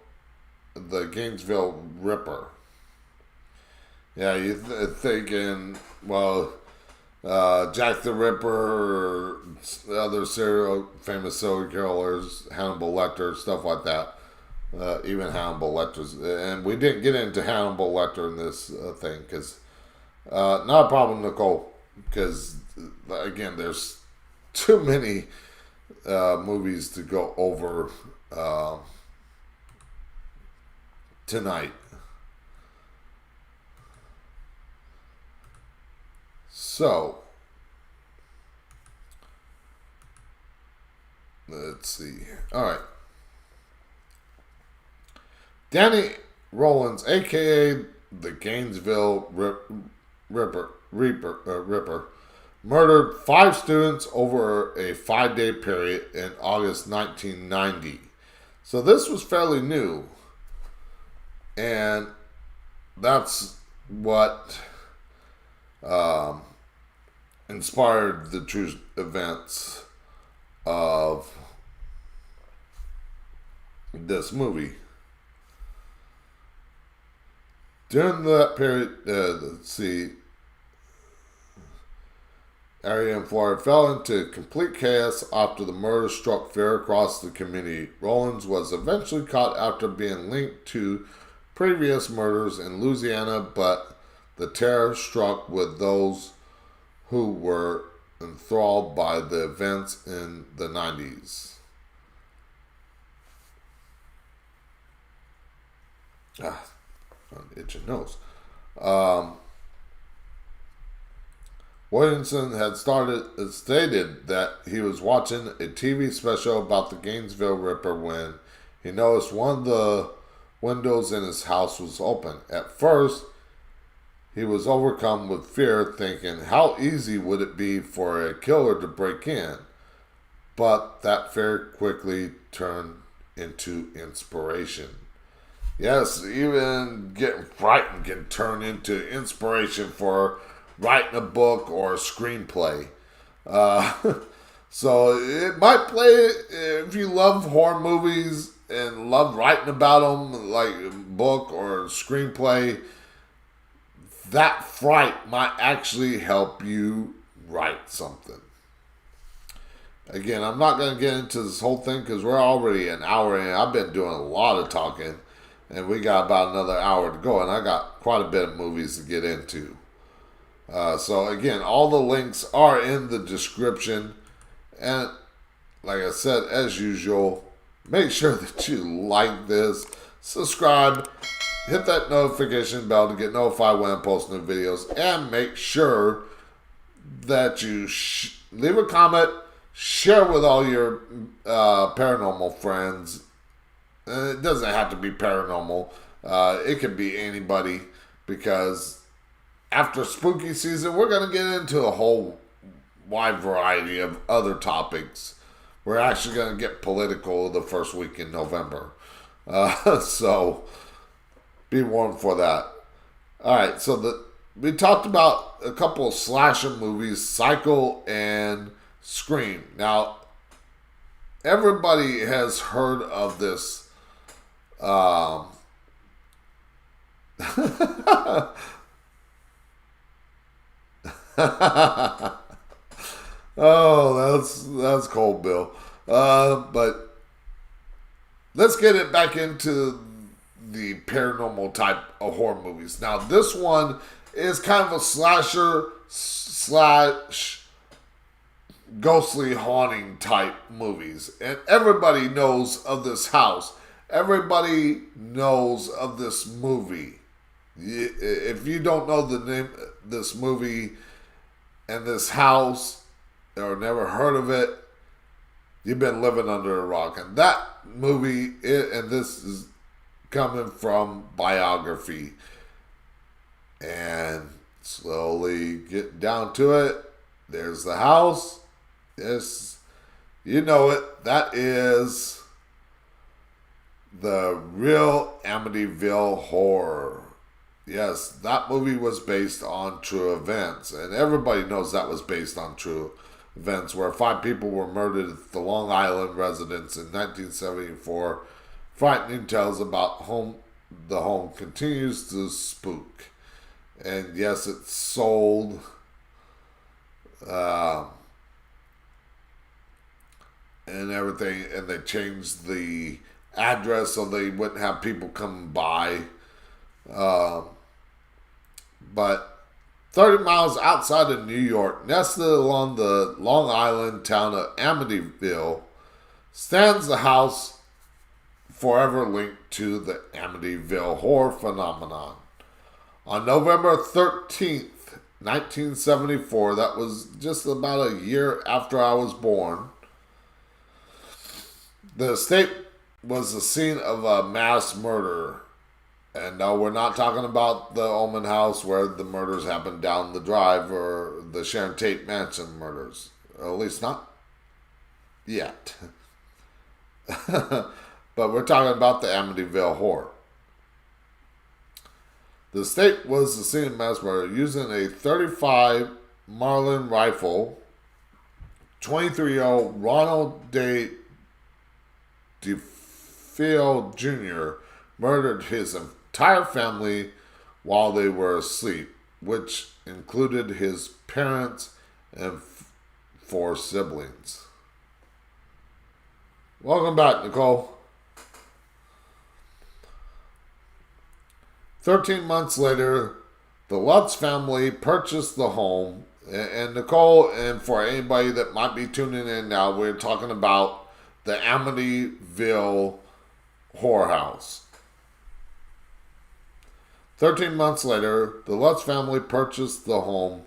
the Gainesville Ripper. Yeah, you're thinking, well, Jack the Ripper, or other famous serial killers, Hannibal Lecter, stuff like that. Even Hannibal Lecter's, and we didn't get into Hannibal Lecter in this thing because not a problem, Nicole. Because again, there's too many movies to go over tonight. So, let's see. All right. Danny Rollins, a.k.a. the Gainesville Ripper, murdered 5 students over a 5-day period in August 1990. So this was fairly new. And that's what inspired the true events of this movie. During that period, let's see, area in Florida fell into complete chaos after the murder struck fear across the community. Rollins was eventually caught after being linked to previous murders in Louisiana, but the terror struck with those who were enthralled by the events in the 90s. Itching nose. Williamson had stated that he was watching a TV special about the Gainesville Ripper when he noticed one of the windows in his house was open. At first, he was overcome with fear, thinking, how easy would it be for a killer to break in? But that fear quickly turned into inspiration. Yes, even getting frightened can turn into inspiration for writing a book or a screenplay. So it might play, if you love horror movies and love writing about them, like a book or a screenplay, that fright might actually help you write something. Again, I'm not going to get into this whole thing because we're already an hour in. I've been doing a lot of talking. And we got about another hour to go, and I got quite a bit of movies to get into. So again, all the links are in the description. And like I said, as usual, make sure that you like this, subscribe, hit that notification bell to get notified when I post new videos, and make sure that you leave a comment, share with all your paranormal friends. It doesn't have to be paranormal. It could be anybody, because after spooky season, we're going to get into a whole wide variety of other topics. We're actually going to get political the first week in November. So be warned for that. All right, so we talked about a couple of slasher movies, Psycho and Scream. Now, everybody has heard of this oh, that's cold, Bill. But let's get it back into the paranormal type of horror movies. Now, this one is kind of a slasher / ghostly haunting type movies, and everybody knows of this house. Everybody knows of this movie. If you don't know the name of this movie and this house, or never heard of it, you've been living under a rock. And that movie, and this is coming from biography. And slowly get down to it. There's the house. Yes, you know it. That is the real Amityville Horror. Yes, that movie was based on true events, and everybody knows that was based on true events, where 5 people were murdered at the Long Island residence in 1974. Frightening tales about the home continues to spook. And yes, it's sold. And everything, and they changed the address so they wouldn't have people come by. But 30 miles outside of New York, nestled along the Long Island town of Amityville, stands the house forever linked to the Amityville Horror phenomenon. On November 13th, 1974, that was just about a year after I was born, the estate was the scene of a mass murder. And no, we're not talking about the Herman House where the murders happened down the drive or the Sharon Tate Manson murders. Or at least not yet. But we're talking about the Amityville Horror. The estate was the scene of mass murder using a .35 Marlin rifle. 23-year-old Ronald DeFeo Jr. murdered his entire family while they were asleep, which included his parents and 4 siblings. Welcome back, Nicole. 13 months later, the Lutz family purchased the home. And Nicole, and for anybody that might be tuning in now, we're talking about the Amityville Horror House. 13 months later, the Lutz family purchased the home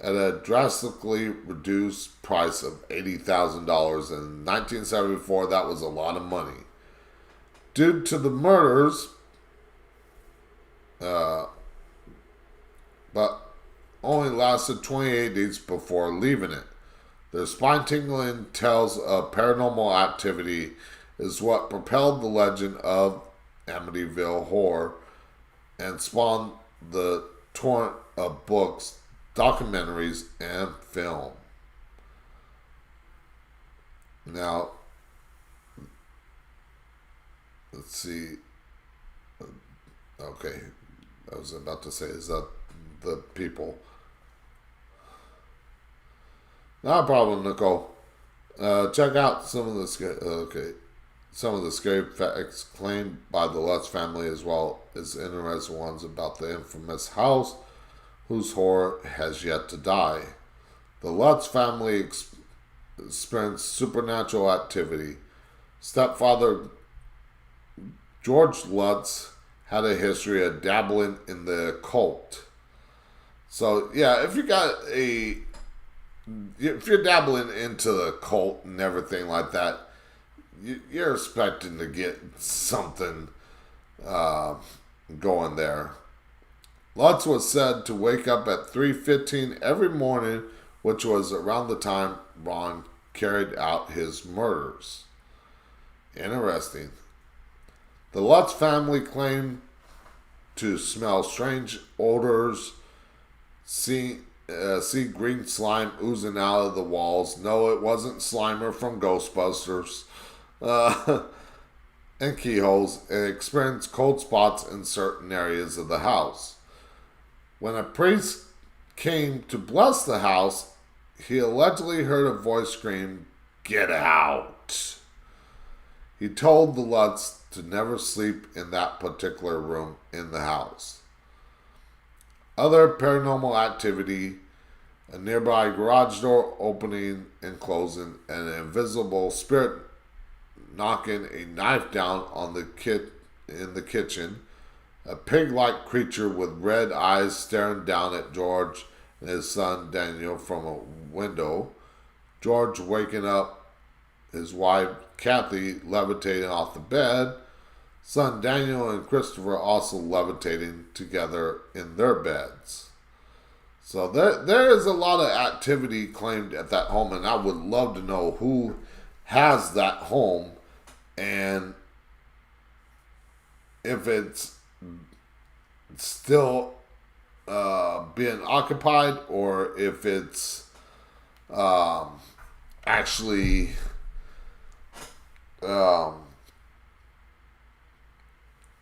at a drastically reduced price of $80,000. In 1974, that was a lot of money. Due to the murders, but only lasted 28 days before leaving it. Their spine-tingling tales of paranormal activity is what propelled the legend of Amityville Horror and spawned the torrent of books, documentaries, and film. Now, let's see. Okay, I was about to say, is that the people? Not a problem, Nicole. Check out some of the scary facts claimed by the Lutz family, as well as interesting ones about the infamous house, whose horror has yet to die. The Lutz family experienced supernatural activity. Stepfather George Lutz had a history of dabbling in the occult. So yeah, if you're dabbling into the occult and everything like that, you're expecting to get something going there. Lutz was said to wake up at 3:15 every morning, which was around the time Ron carried out his murders. Interesting. The Lutz family claimed to smell strange odors, see green slime oozing out of the walls. No, it wasn't Slimer from Ghostbusters. And keyholes, and experienced cold spots in certain areas of the house. When a priest came to bless the house, he allegedly heard a voice scream, "Get out!" He told the Lutz to never sleep in that particular room in the house. Other paranormal activity, a nearby garage door opening and closing, and an invisible spirit knocking a knife down on in the kitchen, a pig-like creature with red eyes staring down at George and his son Daniel from a window, George waking up his wife Kathy levitating off the bed, son Daniel and Christopher also levitating together in their beds. So there is a lot of activity claimed at that home, and I would love to know who has that home and if it's still being occupied or if it's actually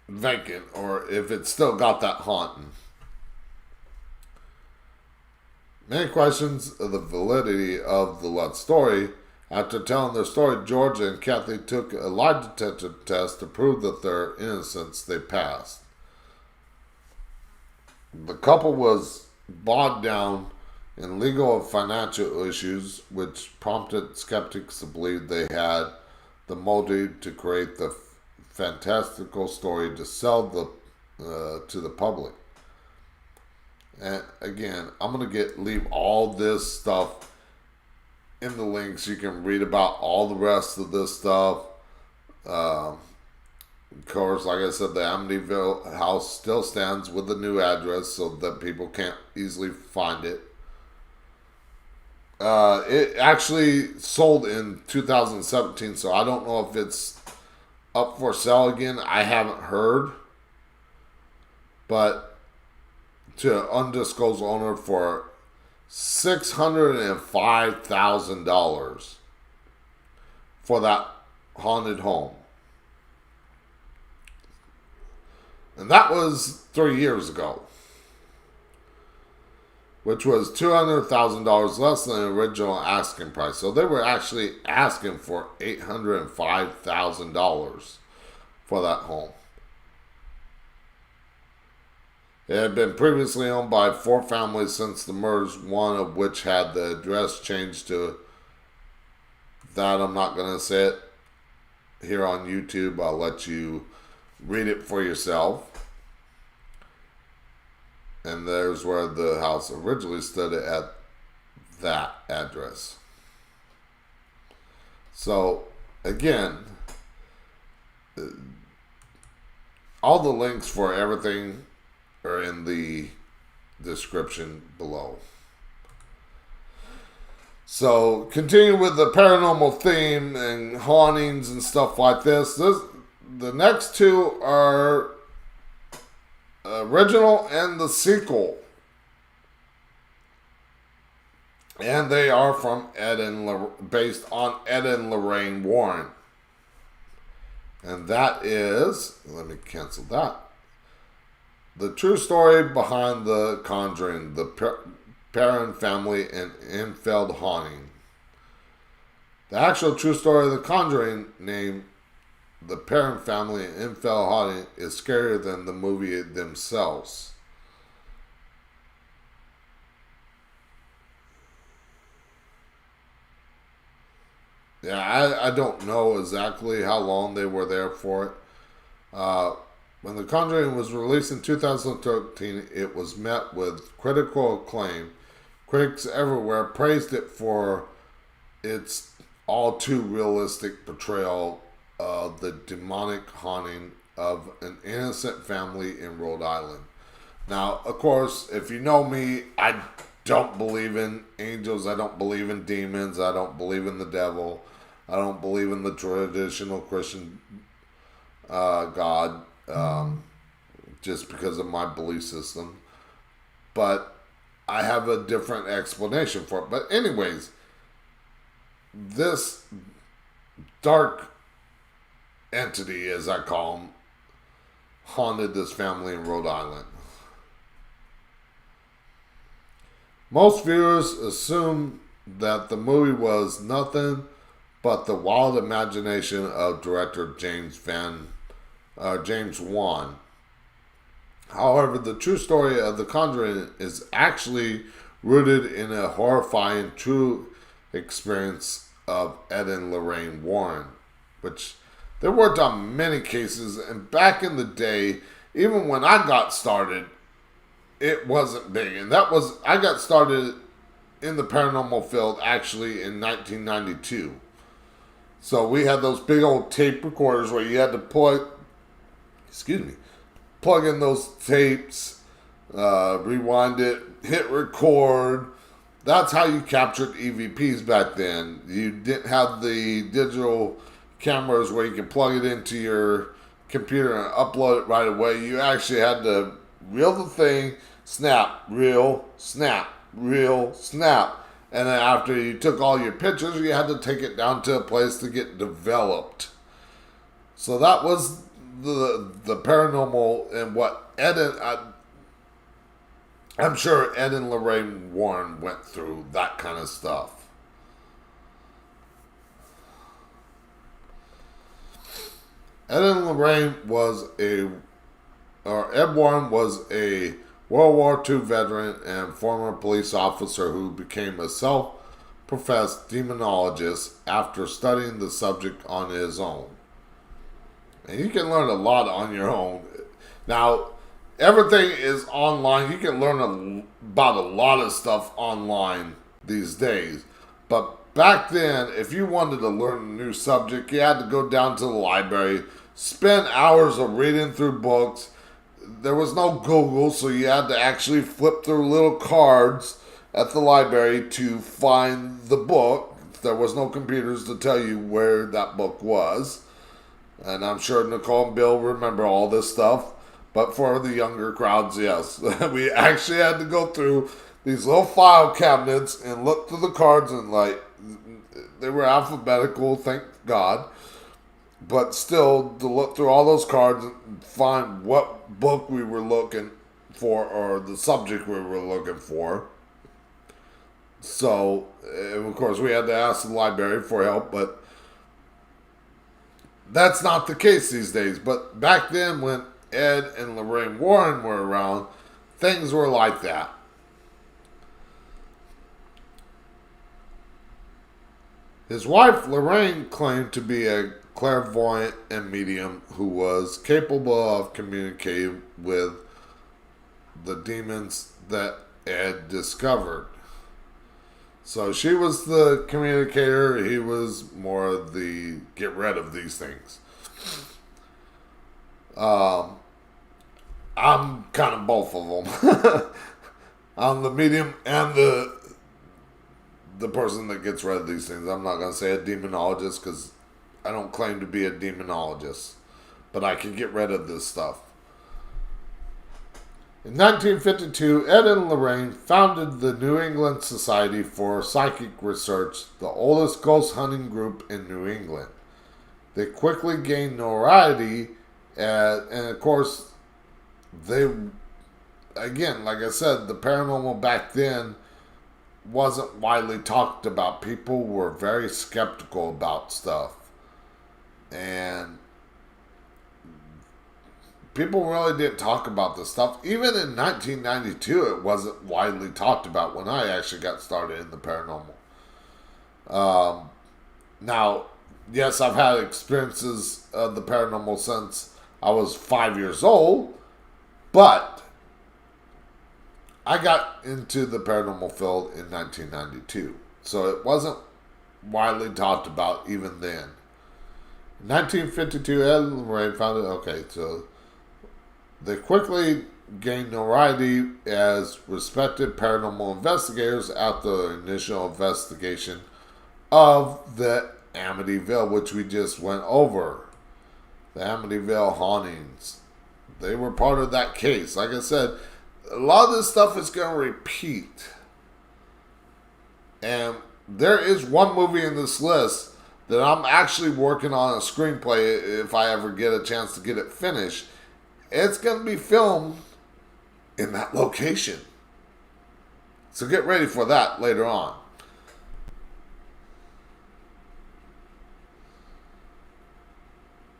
vacant, or if it's still got that haunting. Many questions of the validity of the Lutz story. After telling their story, George and Kathy took a lie detector test to prove that their innocence. They passed. The couple was bogged down in legal and financial issues, which prompted skeptics to believe they had the motive to create the fantastical story to sell to the public. And again, I'm going to leave all this stuff in the links. You can read about all the rest of this stuff. Of course, like I said, the Amityville house still stands with the new address so that people can't easily find it. It actually sold in 2017, so I don't know if it's up for sale again. I haven't heard. But to undisclosed owner for $605,000 for that haunted home. And that was 3 years ago, which was $200,000 less than the original asking price. So they were actually asking for $805,000 for that home. It had been previously owned by 4 families since the murders, one of which had the address changed to that. I'm not going to say it here on YouTube. I'll let you read it for yourself. And there's where the house originally stood at that address. So, again, all the links for everything are in the description below. So, continue with the paranormal theme and hauntings and stuff like this. The next 2 are original and the sequel. And they are from based on Ed and Lorraine Warren. And that is, let me cancel that. The true story behind the Conjuring, the Perron family and Enfield haunting. The actual true story of the Conjuring, named The Perron Family and Enfield haunting, is scarier than the movie themselves. Yeah, I don't know exactly how long they were there for it. When The Conjuring was released in 2013, it was met with critical acclaim. Critics everywhere praised it for its all too realistic portrayal of the demonic haunting of an innocent family in Rhode Island. Now, of course, if you know me, I don't believe in angels. I don't believe in demons. I don't believe in the devil. I don't believe in the traditional Christian God. Just because of my belief system. But I have a different explanation for it. But anyways, this dark entity, as I call him, haunted this family in Rhode Island. Most viewers assume that the movie was nothing but the wild imagination of director James Wan. However, the true story of The Conjuring is actually rooted in a horrifying true experience of Ed and Lorraine Warren, which they worked on many cases, and back in the day, even when I got started, it wasn't big. And I got started in the paranormal field actually in 1992. So we had those big old tape recorders where you had to plug in those tapes, rewind it, hit record. That's how you captured EVPs back then. You didn't have the digital cameras where you can plug it into your computer and upload it right away. You actually had to reel the thing, snap, reel, snap, reel, snap. And then after you took all your pictures, you had to take it down to a place to get developed. So that was the paranormal and what I'm sure Ed and Lorraine Warren went through that kind of stuff. Ed Warren was a World War II veteran and former police officer who became a self-professed demonologist after studying the subject on his own. And you can learn a lot on your own. Now, everything is online. You can learn about a lot of stuff online these days. But back then, if you wanted to learn a new subject, you had to go down to the library, spend hours of reading through books. There was no Google, so you had to actually flip through little cards at the library to find the book. There was no computers to tell you where that book was. And I'm sure Nicole and Bill remember all this stuff. But for the younger crowds, yes. We actually had to go through these little file cabinets and look through the cards, and they were alphabetical, thank God. But still, to look through all those cards and find what book we were looking for or the subject we were looking for. So, of course, we had to ask the library for help, but that's not the case these days. But back then, when Ed and Lorraine Warren were around, things were like that. His wife, Lorraine, claimed to be a clairvoyant and medium who was capable of communicating with the demons that Ed discovered. So she was the communicator. He was more the get rid of these things. I'm kind of both of them. I'm the medium and the person that gets rid of these things. I'm not going to say a demonologist because I don't claim to be a demonologist. But I can get rid of this stuff. In 1952, Ed and Lorraine founded the New England Society for Psychic Research, the oldest ghost hunting group in New England. They quickly gained notoriety, and of course, again, like I said, the paranormal back then wasn't widely talked about. People were very skeptical about stuff. And people really didn't talk about this stuff. Even in 1992, it wasn't widely talked about when I actually got started in the paranormal. Now, yes, I've had experiences of the paranormal since I was 5 years old, but I got into the paranormal field in 1992. So it wasn't widely talked about even then. In 1952, Ed and Lorraine founded, so they quickly gained notoriety as respected paranormal investigators after the initial investigation of the Amityville, which we just went over. The Amityville hauntings. They were part of that case. Like I said, a lot of this stuff is going to repeat. And there is one movie in this list that I'm actually working on a screenplay if I ever get a chance to get it finished. It's going to be filmed in that location. So get ready for that later on.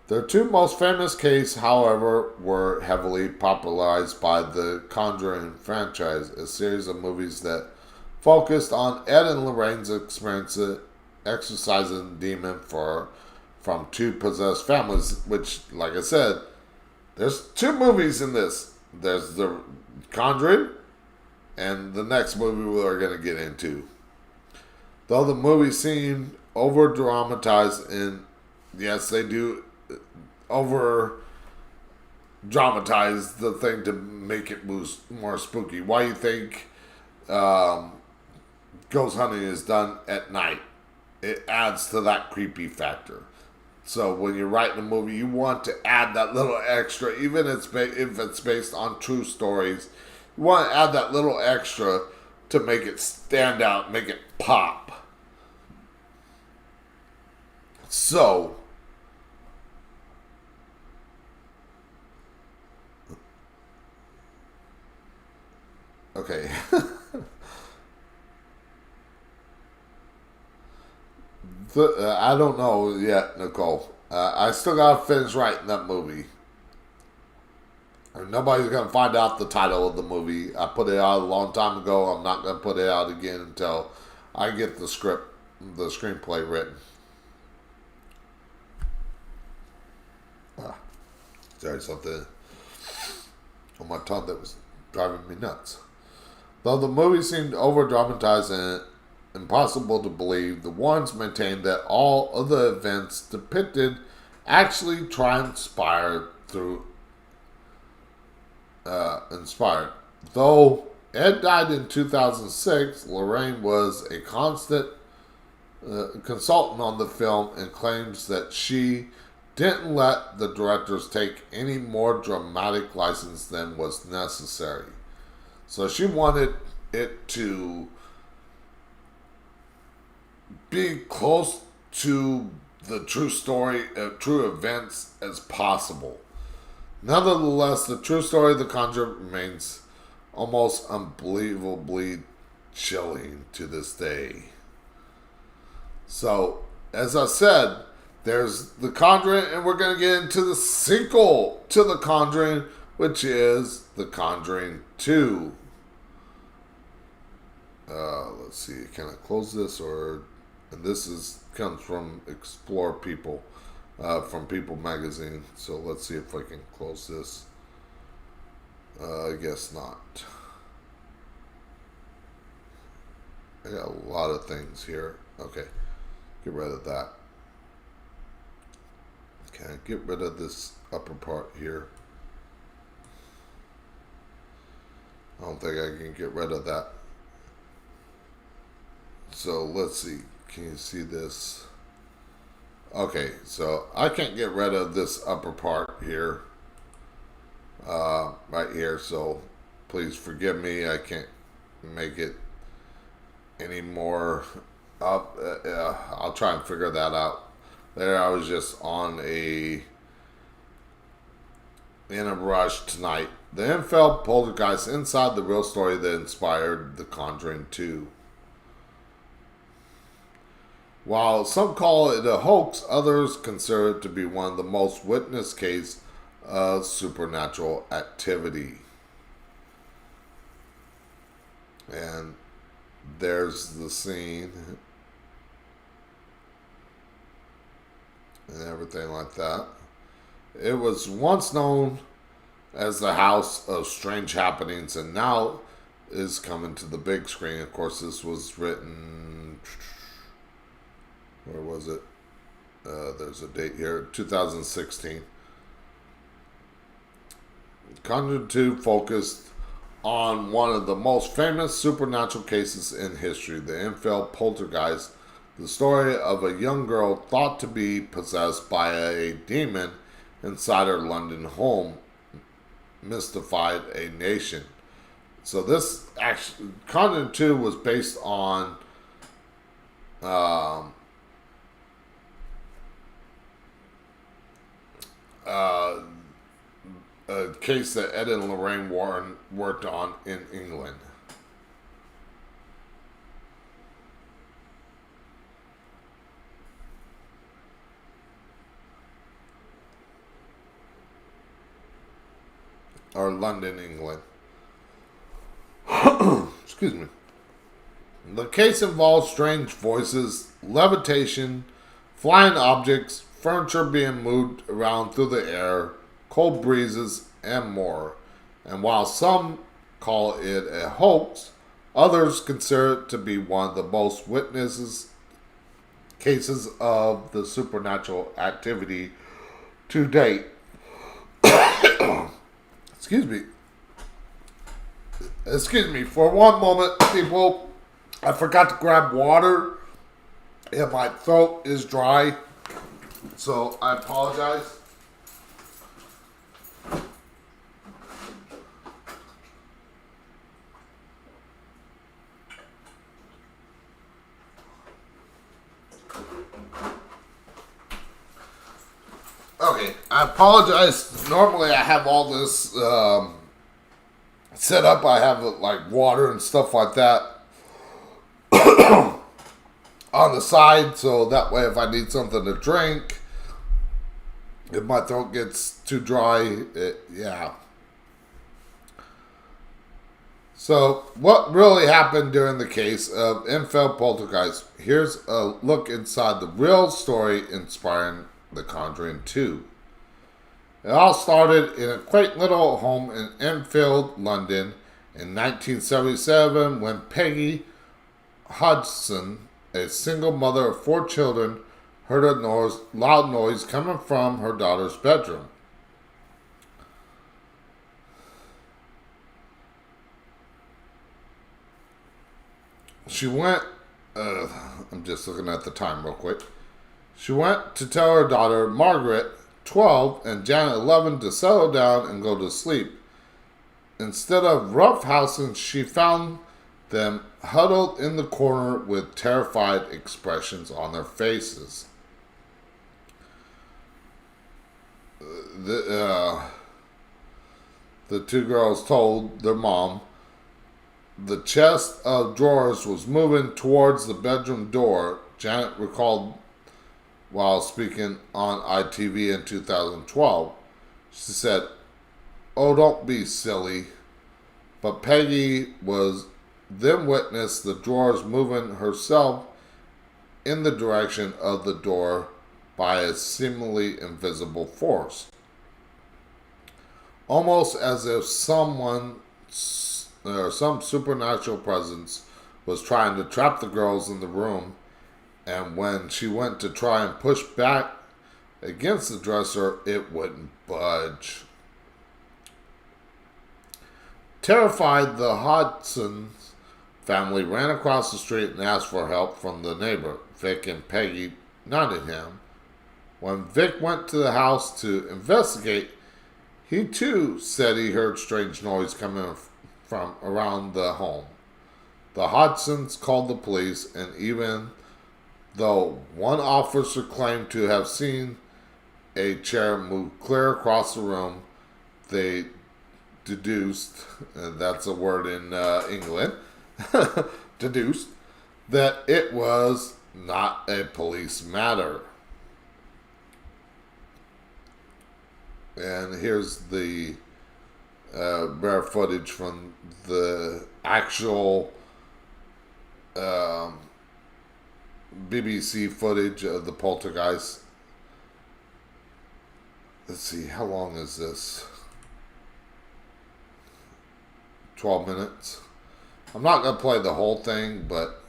Their two most famous cases, however, were heavily popularized by the Conjuring franchise, a series of movies that focused on Ed and Lorraine's experience exorcising demon from two possessed families, which, like I said, there's two movies in this. There's the Conjuring and the next movie we're going to get into. Though the movie seemed over-dramatized, and yes, they do over-dramatize the thing to make it more spooky. Why you think ghost hunting is done at night? It adds to that creepy factor. So when you're writing a movie, you want to add that little extra, even if it's based on true stories. You want to add that little extra to make it stand out, make it pop. So, okay. I don't know yet, Nicole. I still gotta finish writing that movie. And nobody's gonna find out the title of the movie. I put it out a long time ago. I'm not gonna put it out again until I get the screenplay written. There's something on my tongue that was driving me nuts. Though the movie seemed over-dramatized and impossible to believe, the Warrens maintained that all of the events depicted actually transpired inspired. Though Ed died in 2006, Lorraine was a constant consultant on the film and claims that she didn't let the directors take any more dramatic license than was necessary. So she wanted it to be close to the true story, true events as possible. Nevertheless, the true story of The Conjuring remains almost unbelievably chilling to this day. So, as I said, there's The Conjuring, and we're going to get into the sequel to The Conjuring, which is The Conjuring 2. Let's see, can I close this? And this comes from Explore People, from People Magazine. So let's see if I can close this. I guess not. I got a lot of things here. Okay, get rid of that. Okay, get rid of this upper part here. I don't think I can get rid of that. So let's see. Can you see this? Okay, so I can't get rid of this upper part here. Right here. So please forgive me. I can't make it any more up. I'll try and figure that out. There, I was just in a rush tonight. The Amityville Poltergeist inside the real story that inspired The Conjuring 2. While some call it a hoax, others consider it to be one of the most witnessed cases of supernatural activity. And there's the scene and everything like that. It was once known as the House of Strange Happenings, and now is coming to the big screen. Of course, this was written... Where was it? There's a date here. 2016. Conjuring 2 focused on one of the most famous supernatural cases in history, the Amityville Poltergeist, the story of a young girl thought to be possessed by a demon inside her London home mystified a nation. So this actually, Conjuring 2 was based on a case that Ed and Lorraine Warren worked on in England. Or London, England. Excuse me. The case involves strange voices, levitation, flying objects, furniture being moved around through the air, cold breezes, and more. And while some call it a hoax, others consider it to be one of the most witnesses cases of the supernatural activity to date. Excuse me. Excuse me. For one moment, people, I forgot to grab water, and my throat is dry. So I apologize. Okay, I apologize. Normally I have all this set up. I have like water and stuff like that on the side, so that way if I need something to drink, if my throat gets too dry, yeah. So what really happened during the case of Amityville Poltergeist? Here's a look inside the real story inspiring The Conjuring 2. It all started in a quaint little home in Enfield, London, in 1977 when Peggy Hodgson, a single mother of 4 children, heard a loud noise coming from her daughter's bedroom. She went, I'm just looking at the time real quick. She went to tell her daughter, Margaret, 12, and Janet, 11, to settle down and go to sleep. Instead of roughhousing, she found them huddled in the corner with terrified expressions on their faces. The 2 girls told their mom the chest of drawers was moving towards the bedroom door. Janet recalled while speaking on ITV in 2012. She said, "Oh, don't be silly." But Peggy was then witnessed the drawers moving herself in the direction of the door by a seemingly invisible force. Almost as if someone or some supernatural presence was trying to trap the girls in the room, and when she went to try and push back against the dresser, it wouldn't budge. Terrified, the Hodgson's family ran across the street and asked for help from the neighbor, Vic and Peggy Nottingham. When Vic went to the house to investigate, he too said he heard strange noise coming from around the home. The Hodgsons called the police, and even though one officer claimed to have seen a chair move clear across the room, they deduced, and that's a word in England, deduced, that it was not a police matter. And here's the rare footage from the actual BBC footage of the Poltergeist. Let's see, how long is this? 12 minutes. I'm not going to play the whole thing, but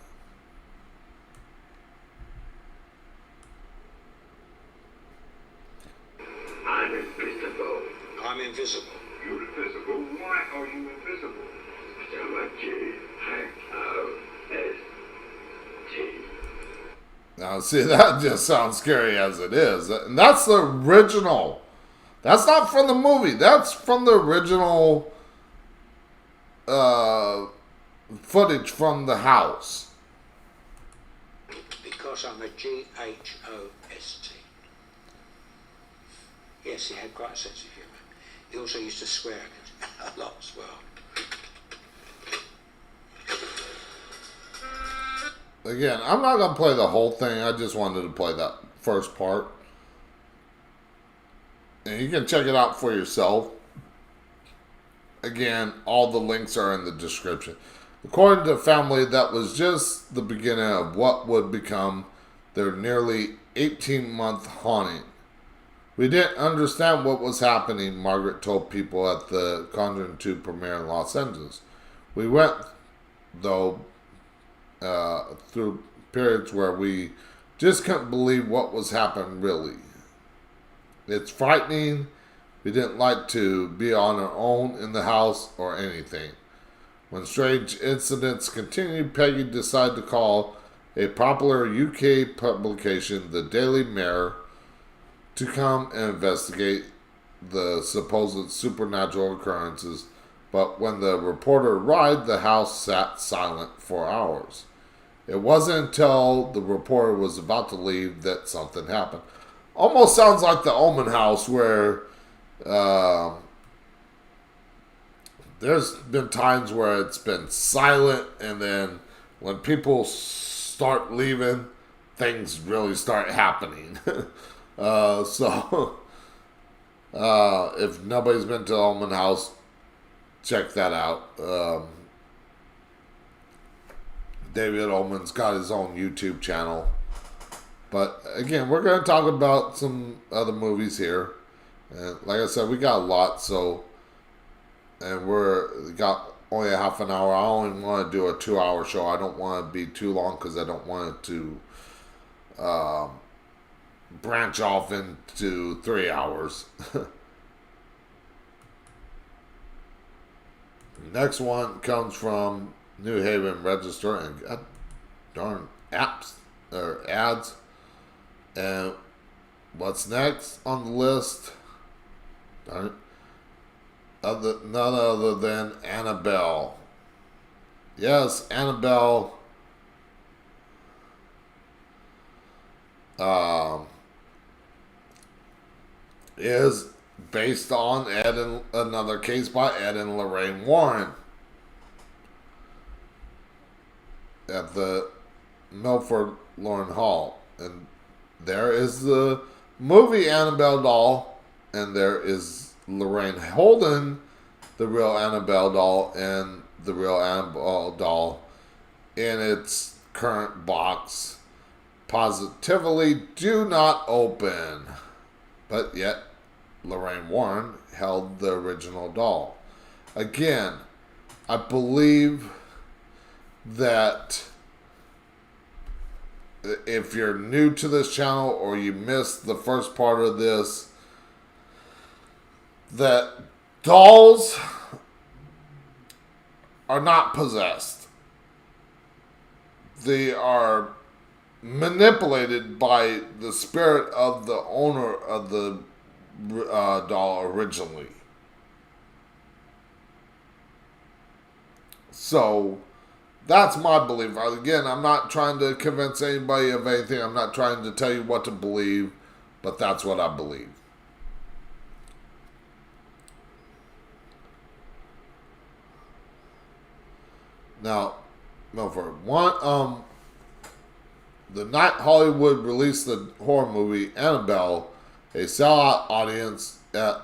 I'm invisible. I'm invisible. You're invisible? Why are you invisible? W-H-O-S-T. now see, that just sounds scary as it is. And that's the original. That's not from the movie. That's from the original footage from the house. Because I'm a G-H-O-S-T. Yes, he had quite a sense of humour. He also used to swear a lot as well. Again, I'm not going to play the whole thing. I just wanted to play that first part. And you can check it out for yourself. Again, all the links are in the description. According to the family, that was just the beginning of what would become their nearly 18-month haunting. We didn't understand what was happening, Margaret told people at the Conjuring 2 premiere in Los Angeles. We went, though, through periods where we just couldn't believe what was happening, really. It's frightening. We didn't like to be on our own in the house or anything. When strange incidents continued, Peggy decided to call a popular UK publication, the Daily Mirror, to come and investigate the supposed supernatural occurrences. But when the reporter arrived, the house sat silent for hours. It wasn't until the reporter was about to leave that something happened. Almost sounds like the Omen House, where there's been times where it's been silent, and then when people start leaving, things really start happening. So if nobody's been to Elm House, check that out. David Ullman's got his own YouTube channel. But again, we're going to talk about some other movies here. And like I said, we got a lot, so, and we got only a half an hour. I only want to do a 2-hour show. I don't want to be too long because I don't want it to branch off into 3 hours. Next one comes from New Haven Register, and God darn apps or ads. And what's next on the list? Darn it. None other than Annabelle. Yes, Annabelle is based on another case by Ed and Lorraine Warren at the Milford Lauren Hall. And there is the movie Annabelle doll, and there is Lorraine holding the real Annabelle doll and the real Annabelle doll in its current box. Positively do not open. But yet, Lorraine Warren held the original doll. Again, I believe that if you're new to this channel or you missed the first part of this, that dolls are not possessed. They are manipulated by the spirit of the owner of the doll originally. So that's my belief. Again, I'm not trying to convince anybody of anything. I'm not trying to tell you what to believe, but that's what I believe. Now, Milford, the night Hollywood released the horror movie Annabelle, a sellout audience at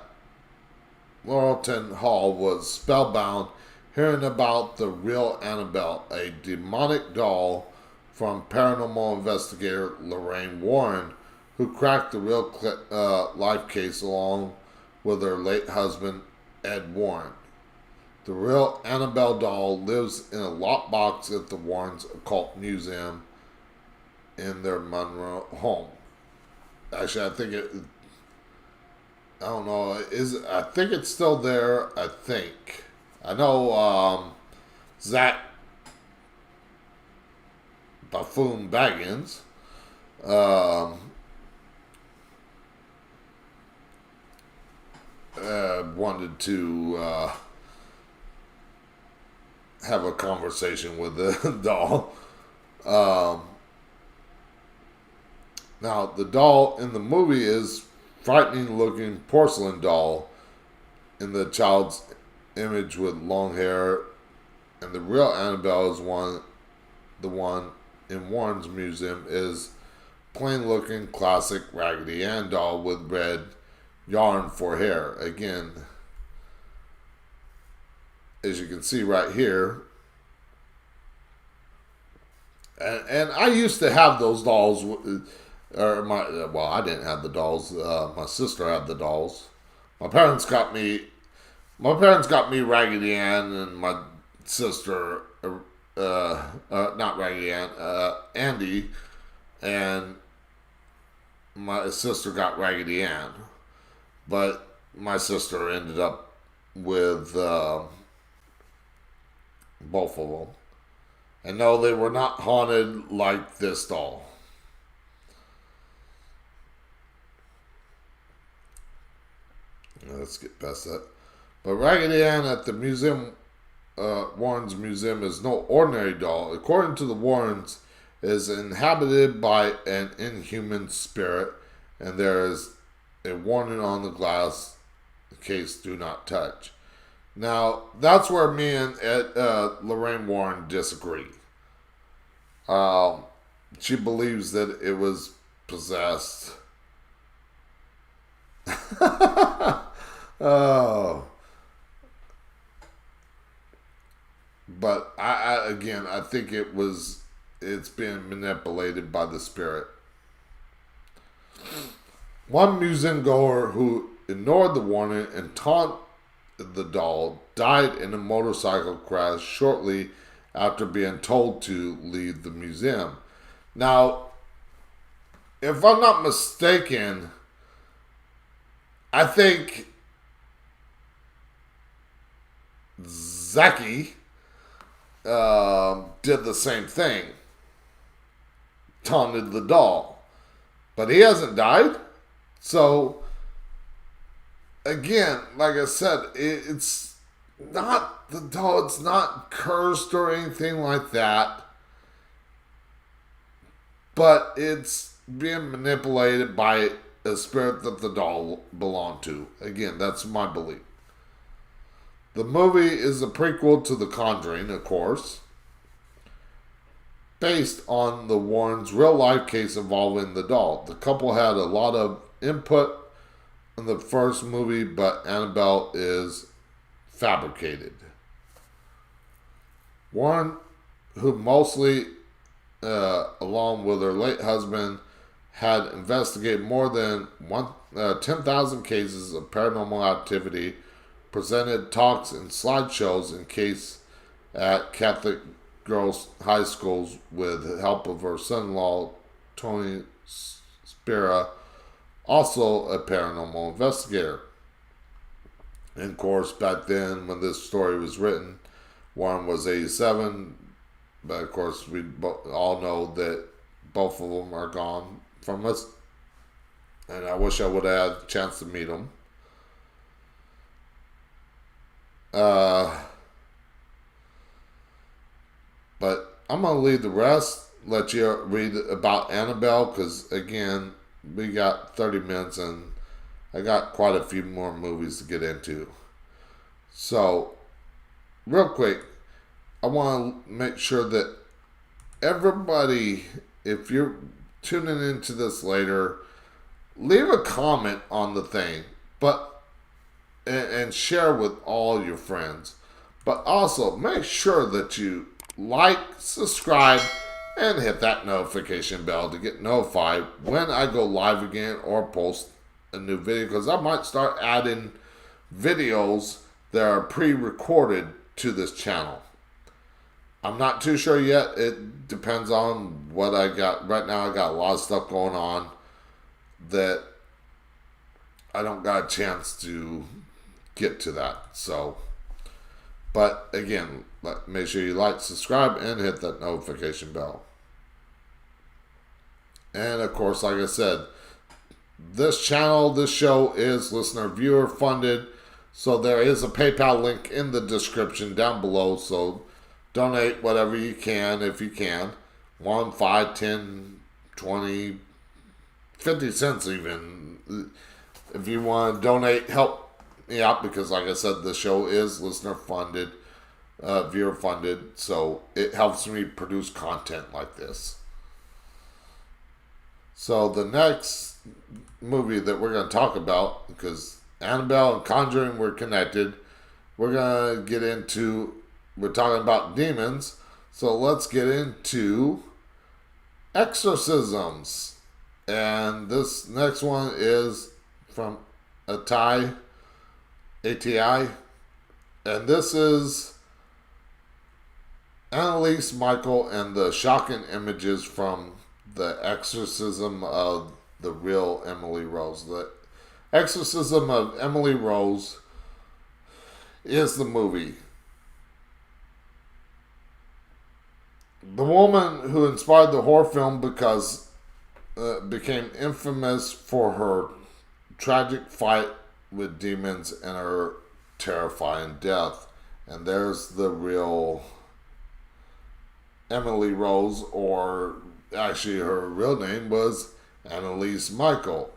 Laurelton Hall was spellbound hearing about the real Annabelle, a demonic doll from paranormal investigator Lorraine Warren, who cracked the real life case along with her late husband Ed Warren. The real Annabelle doll lives in a lockbox at the Warrens Occult Museum in their Monroe home. Actually, I think I don't know. I think it's still there. I think. I know Zach Buffoon Baggins wanted to have a conversation with the doll. Now, the doll in the movie is frightening looking porcelain doll in the child's image with long hair, and the real Annabelle is the one in Warren's museum is plain looking classic Raggedy Ann doll with red yarn for hair. Again, as you can see right here, and I used to have those dolls. I didn't have the dolls. My sister had the dolls. My parents got me Raggedy Ann, and my sister, not Raggedy Ann, Andy, and my sister got Raggedy Ann. But my sister ended up with both of them. And no, they were not haunted like this doll. Let's get past that. But Raggedy Ann at the museum, Warren's museum, is no ordinary doll. According to the Warrens, it is inhabited by an inhuman spirit, and there is a warning on the glass, in case do not touch. Now, that's where me and Lorraine Warren disagree. She believes that it was possessed. Oh. But I think it's being manipulated by the spirit. One museum goer who ignored the warning and taunted the doll, died in a motorcycle crash shortly after being told to leave the museum. Now, if I'm not mistaken, I think Zaki did the same thing. Taunted the doll. But he hasn't died. So, again, like I said, it's not the doll. It's not cursed or anything like that. But it's being manipulated by a spirit that the doll belonged to. Again, that's my belief. The movie is a prequel to The Conjuring, of course, based on the Warrens' real-life case involving the doll. The couple had a lot of input in the first movie, but Annabelle is fabricated. Warren, who mostly, along with her late husband, had investigated more than 10,000 cases of paranormal activity, presented talks and slideshows in case at Catholic girls' high schools with the help of her son-in-law, Tony Spira, also a paranormal investigator. And of course, back then when this story was written, Warren was 87, but of course we all know that both of them are gone from us, and I wish I would have had a chance to meet them. But I'm going to leave the rest, let you read about Annabelle, because again, we got 30 minutes and I got quite a few more movies to get into. So, real quick, I want to make sure that everybody, if you're tuning into this later, leave a comment on the thing, and share with all your friends. But also, make sure that you like, subscribe, and hit that notification bell to get notified when I go live again or post a new video, because I might start adding videos that are pre-recorded to this channel. I'm not too sure yet. It depends on what I got. Right now I got a lot of stuff going on that I don't got a chance to get to that. So, but again, make sure you like, subscribe, and hit that notification bell. And of course, like I said, this channel, this show is listener viewer funded. So there is a PayPal link in the description down below. So donate whatever you can, if you can. 1, 5, 10, 20, 50 cents even. If you want to donate, help me out, because like I said, the show is listener funded, viewer funded. So it helps me produce content like this. So the next movie that we're going to talk about, because Annabelle and Conjuring were connected, we're going to get into, we're talking about demons, so let's get into exorcisms. And this next one is from ATI, and this is Annalise Michael and the shocking images from the Exorcism of the real Emily Rose. The Exorcism of Emily Rose is the movie. The woman who inspired the horror film became infamous for her tragic fight with demons and her terrifying death. And there's the real Emily Rose, or actually her real name was Annalise Michael.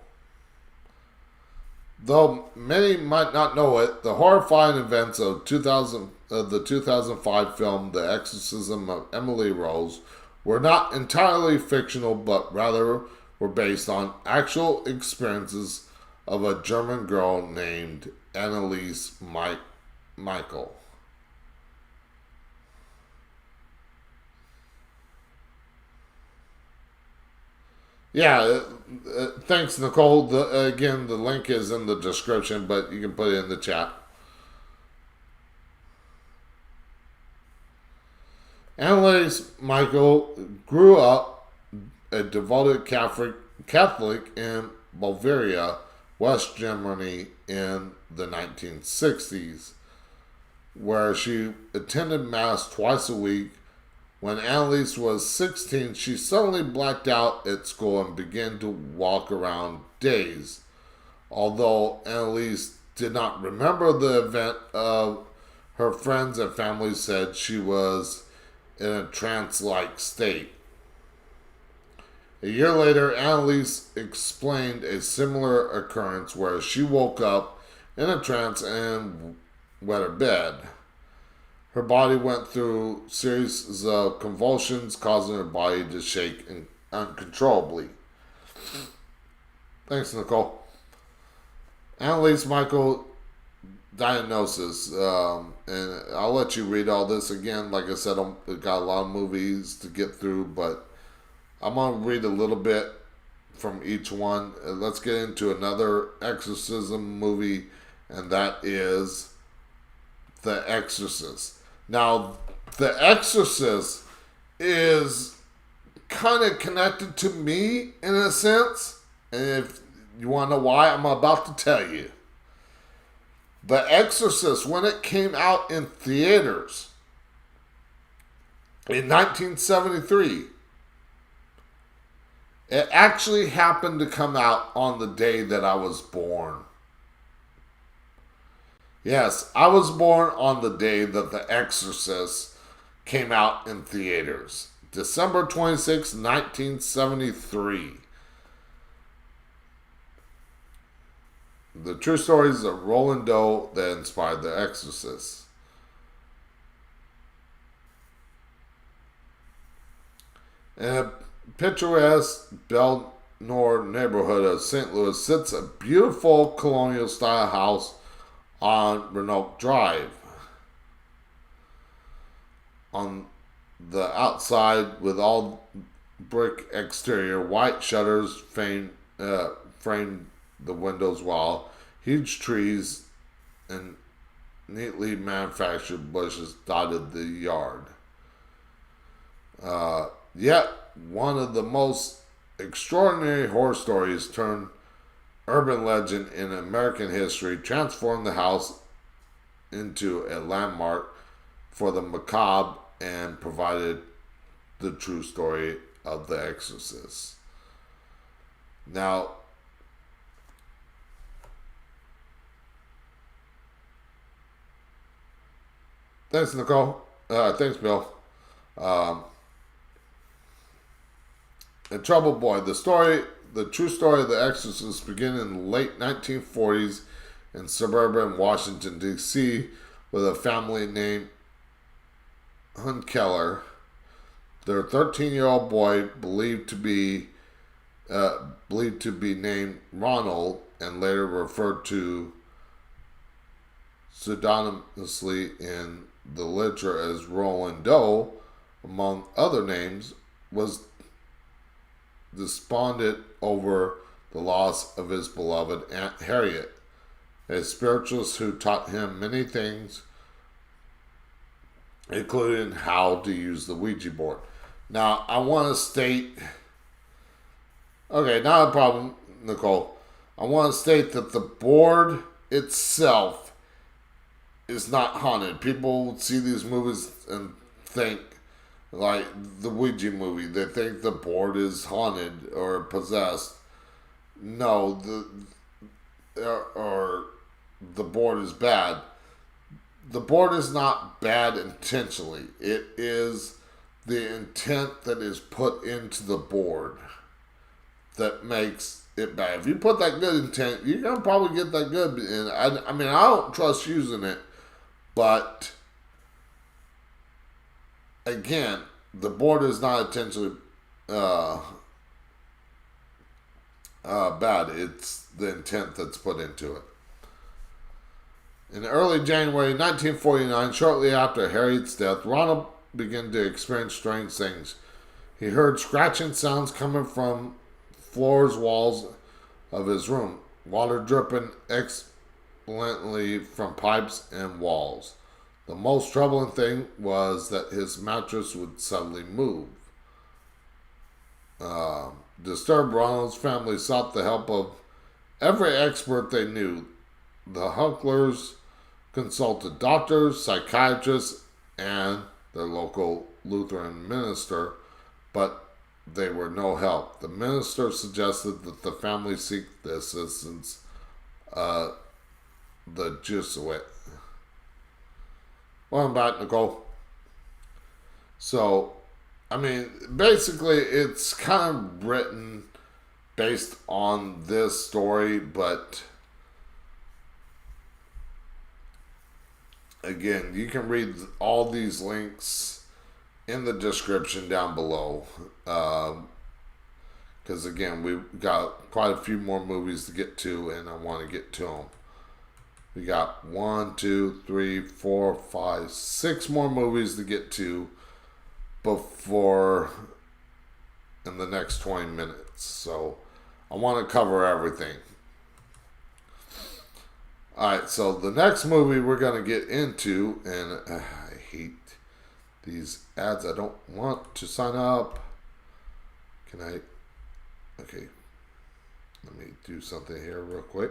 Though many might not know it, the horrifying events of the 2005 film The Exorcism of Emily Rose were not entirely fictional, but rather were based on actual experiences of a German girl named Annalise Michael. Yeah, Thanks, Nicole. Again, the link is in the description, but you can put it in the chat. Annalise Michael grew up a devoted Catholic in Bavaria, West Germany, in the 1960s, where she attended Mass twice a week. When Annalise was 16, she suddenly blacked out at school and began to walk around dazed. Although Annalise did not remember the event, her friends and family said she was in a trance-like state. A year later, Annalise explained a similar occurrence where she woke up in a trance and wet her bed. Her body went through series of convulsions, causing her body to shake uncontrollably. Thanks, Nicole. Annalise Michael diagnosis, and I'll let you read all this again. Like I said, I've got a lot of movies to get through, but I'm going to read a little bit from each one. Let's get into another exorcism movie, and that is The Exorcist. Now, The Exorcist is kind of connected to me in a sense, and if you want to know why, I'm about to tell you. The Exorcist, when it came out in theaters in 1973, it actually happened to come out on the day that I was born. Yes, I was born on the day that The Exorcist came out in theaters. December 26, 1973. The true stories of Roland Doe that inspired The Exorcist. In a picturesque Belle Noire neighborhood of St. Louis sits a beautiful colonial-style house on Renault Drive. On the outside, with all brick exterior, white shutters framed the windows, while huge trees and neatly manufactured bushes dotted the yard. Yet, one of the most extraordinary horror stories turned urban legend in American history transformed the house into a landmark for the macabre and provided the true story of The Exorcist. Now, thanks, Nicole. Thanks, Bill. A Trouble Boy. The true story of The Exorcist began in the late 1940s in suburban Washington, D.C., with a family named Hunkeler. Their 13-year-old boy, believed to be named Ronald, and later referred to pseudonymously in the literature as Roland Doe, among other names, was despondent over the loss of his beloved Aunt Harriet, a spiritualist who taught him many things, including how to use the Ouija board. Now, I want to state... Okay, not a problem, Nicole. I want to state that the board itself is not haunted. People see these movies and think, like the Ouija movie, they think the board is haunted or possessed. No, the board is bad. The board is not bad intentionally. It is the intent that is put into the board that makes it bad. If you put that good intent, you're going to probably get that good. And I mean, I don't trust using it, but again, the board is not intentionally bad. It's the intent that's put into it. In early January 1949, shortly after Harriet's death, Ronald began to experience strange things. He heard scratching sounds coming from floors, walls of his room, water dripping excellently from pipes and walls. The most troubling thing was that his mattress would suddenly move. Disturbed, Ronald's family sought the help of every expert they knew. The Hunklers consulted doctors, psychiatrists, and their local Lutheran minister, but they were no help. The minister suggested that the family seek the assistance of the Jesuit. Welcome back, Nicole. So, I mean, basically, it's kind of written based on this story, but again, you can read all these links in the description down below. Because again, we've got quite a few more movies to get to, and I want to get to them. We got 1, 2, 3, 4, 5, 6 more movies to get to before in the next 20 minutes. So I want to cover everything. Alright, so the next movie we're going to get into, and I hate these ads. I don't want to sign up. Can I? Okay. Let me do something here real quick.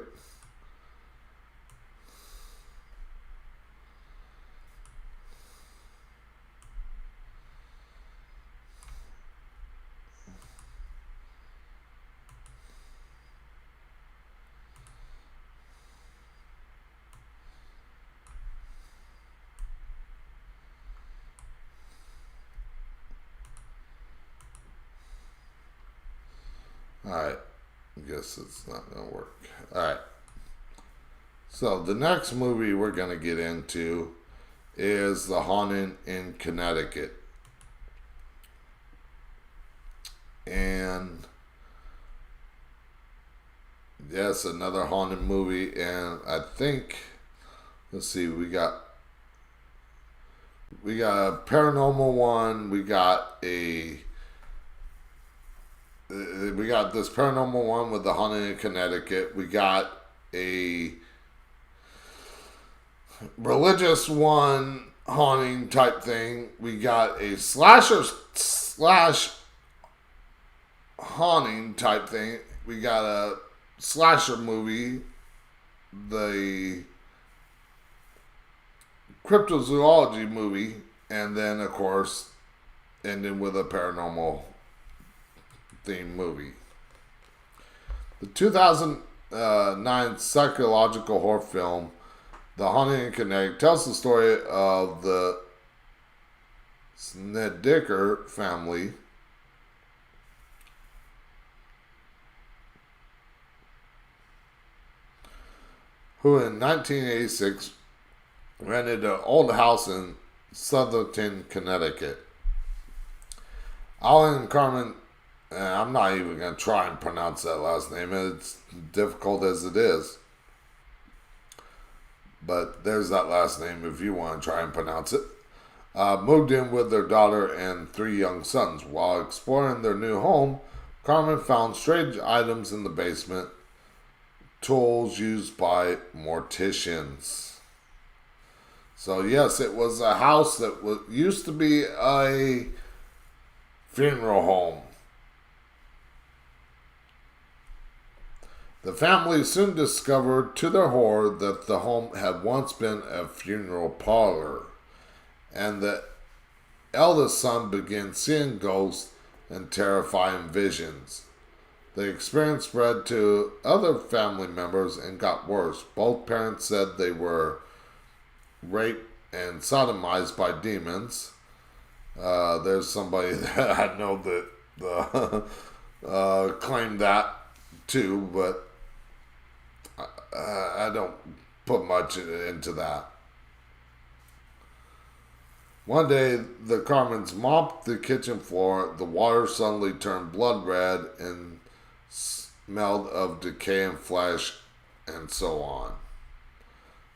Alright, I guess it's not going to work. Alright, so the next movie we're going to get into is The Haunting in Connecticut. And yes, another haunted movie, and I think, let's see, we got a paranormal one, we got this paranormal one with The Haunting in Connecticut. We got a religious one, haunting type thing. We got a slasher / haunting type thing. We got a slasher movie, the cryptozoology movie, and then of course ending with a paranormal theme movie. The 2009 psychological horror film The Haunting in Connecticut tells the story of the Snedeker family who in 1986 rented an old house in Southerton, Connecticut. Alan and Carmen, I'm not even going to try and pronounce that last name. It's difficult as it is. But there's that last name if you want to try and pronounce it. Moved in with their daughter and 3 young sons. While exploring their new home, Carmen found strange items in the basement, tools used by morticians. So yes, it was a house that used to be a funeral home. The family soon discovered to their horror that the home had once been a funeral parlor, and the eldest son began seeing ghosts and terrifying visions. The experience spread to other family members and got worse. Both parents said they were raped and sodomized by demons. There's somebody that I know that claimed that too, but I don't put much into that. One day, the Carmens mopped the kitchen floor. The water suddenly turned blood red and smelled of decaying flesh and so on.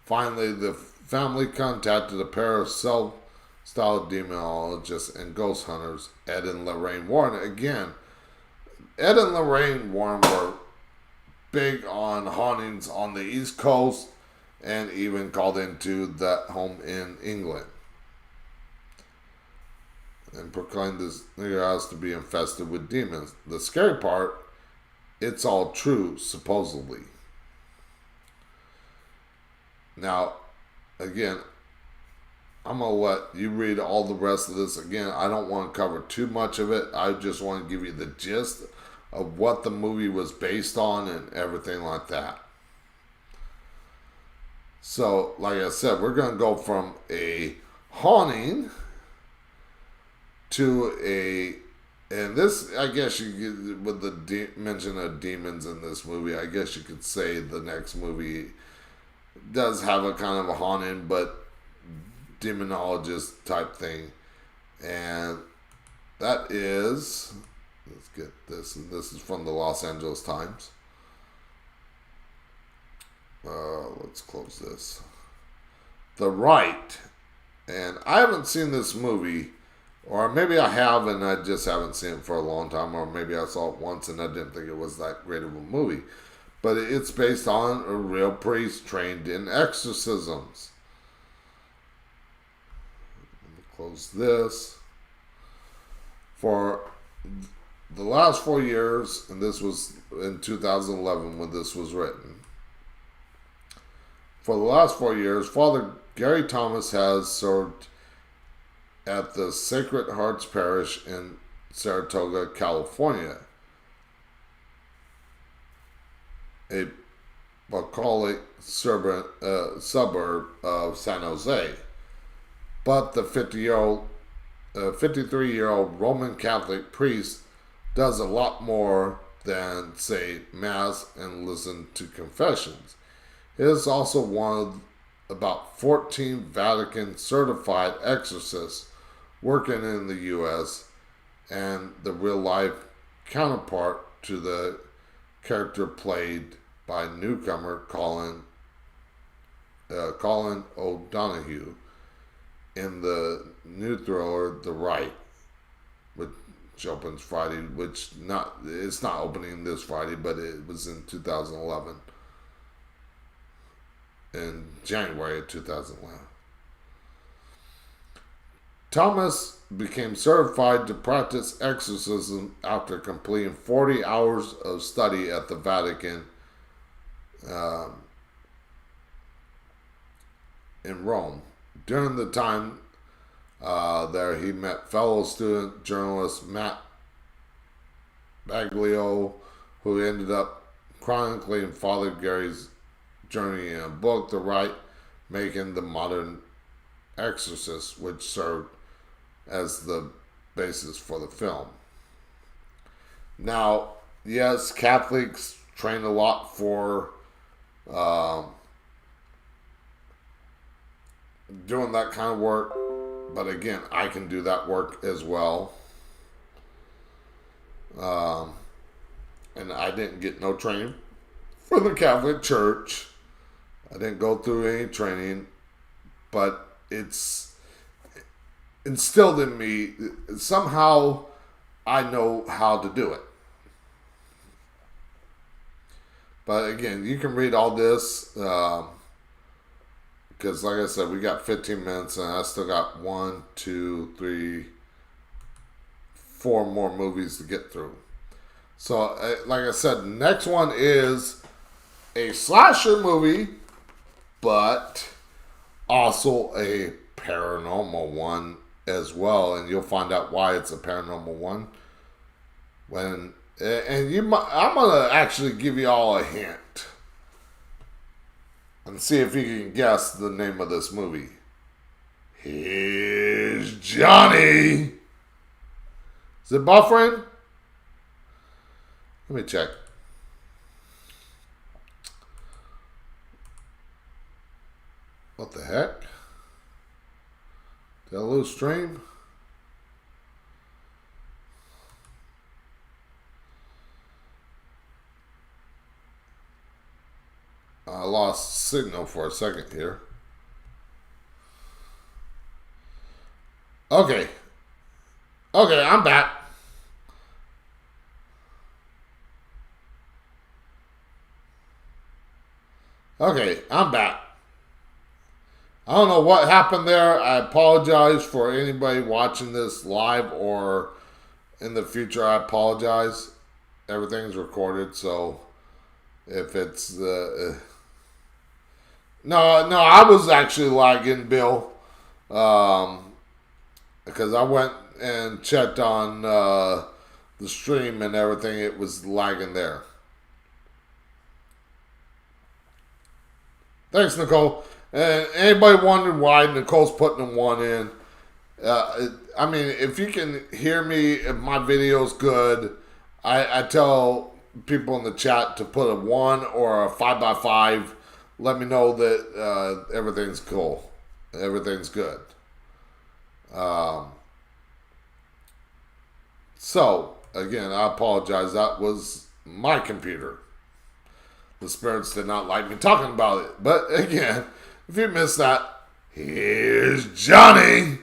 Finally, the family contacted a pair of self-styled demonologists and ghost hunters, Ed and Lorraine Warren. Again, Ed and Lorraine Warren were big on hauntings on the East Coast and even called into that home in England and proclaimed this new house to be infested with demons. The scary part, it's all true, supposedly. Now, again, I'm going to let you read all the rest of this. Again, I don't want to cover too much of it. I just want to give you the gist of what the movie was based on and everything like that. So, like I said, we're going to go from a haunting to a, and this, I guess you could, with the mention of demons in this movie, I guess you could say the next movie does have a kind of a haunting, but demonologist type thing. And that is, let's get this, and this is from the Los Angeles Times. Let's close this. The Rite. And I haven't seen this movie, or maybe I have and I just haven't seen it for a long time, or maybe I saw it once and I didn't think it was that great of a movie. But it's based on a real priest trained in exorcisms. Let me close this. For the last 4 years, and this was in 2011 when this was written. For the last 4 years, Father Gary Thomas has served at the Sacred Hearts Parish in Saratoga, California, a bucolic suburb of San Jose. But the 53-year-old Roman Catholic priest does a lot more than say Mass and listen to confessions. He is also one of about 14 Vatican certified exorcists working in the U.S. and the real-life counterpart to the character played by newcomer Colin O'Donoghue in the new thriller The Rite, which opens Friday, it's not opening this Friday, but it was in 2011. In January of 2011. Thomas became certified to practice exorcism after completing 40 hours of study at the Vatican in Rome. During the time there, he met fellow student journalist Matt Baglio, who ended up chronicling Father Gary's journey in a book, The Rite, Making the Modern Exorcist, which served as the basis for the film. Now, yes, Catholics train a lot for doing that kind of work, but again, I can do that work as well. And I didn't get no training for the Catholic Church. I didn't go through any training, but it's instilled in me. Somehow I know how to do it. But again, you can read all this because, like I said, we got 15 minutes and I still got 1, 2, 3, 4 more movies to get through. So, like I said, next one is a slasher movie, but also a paranormal one as well, and you'll find out why it's a paranormal one. I'm gonna actually give you all a hint and see if you can guess the name of this movie. Here's Johnny. Is it buffering? Let me check. What the heck? Did I lose stream? I lost signal for a second here. Okay, I'm back. Okay, I'm back. I don't know what happened there. I apologize for anybody watching this live or in the future. I apologize. Everything's recorded, so if it's the... No, I was actually lagging, Bill. Because I went and checked on the stream and everything. It was lagging there. Thanks, Nicole. And anybody wondering why Nicole's putting a 1 in? I mean, if you can hear me, if my video's good, I tell people in the chat to put a 1 or a 5x5. Let me know that everything's cool. Everything's good. So, again, I apologize. That was my computer. The spirits did not like me talking about it. But, again, if you missed that, here's Johnny.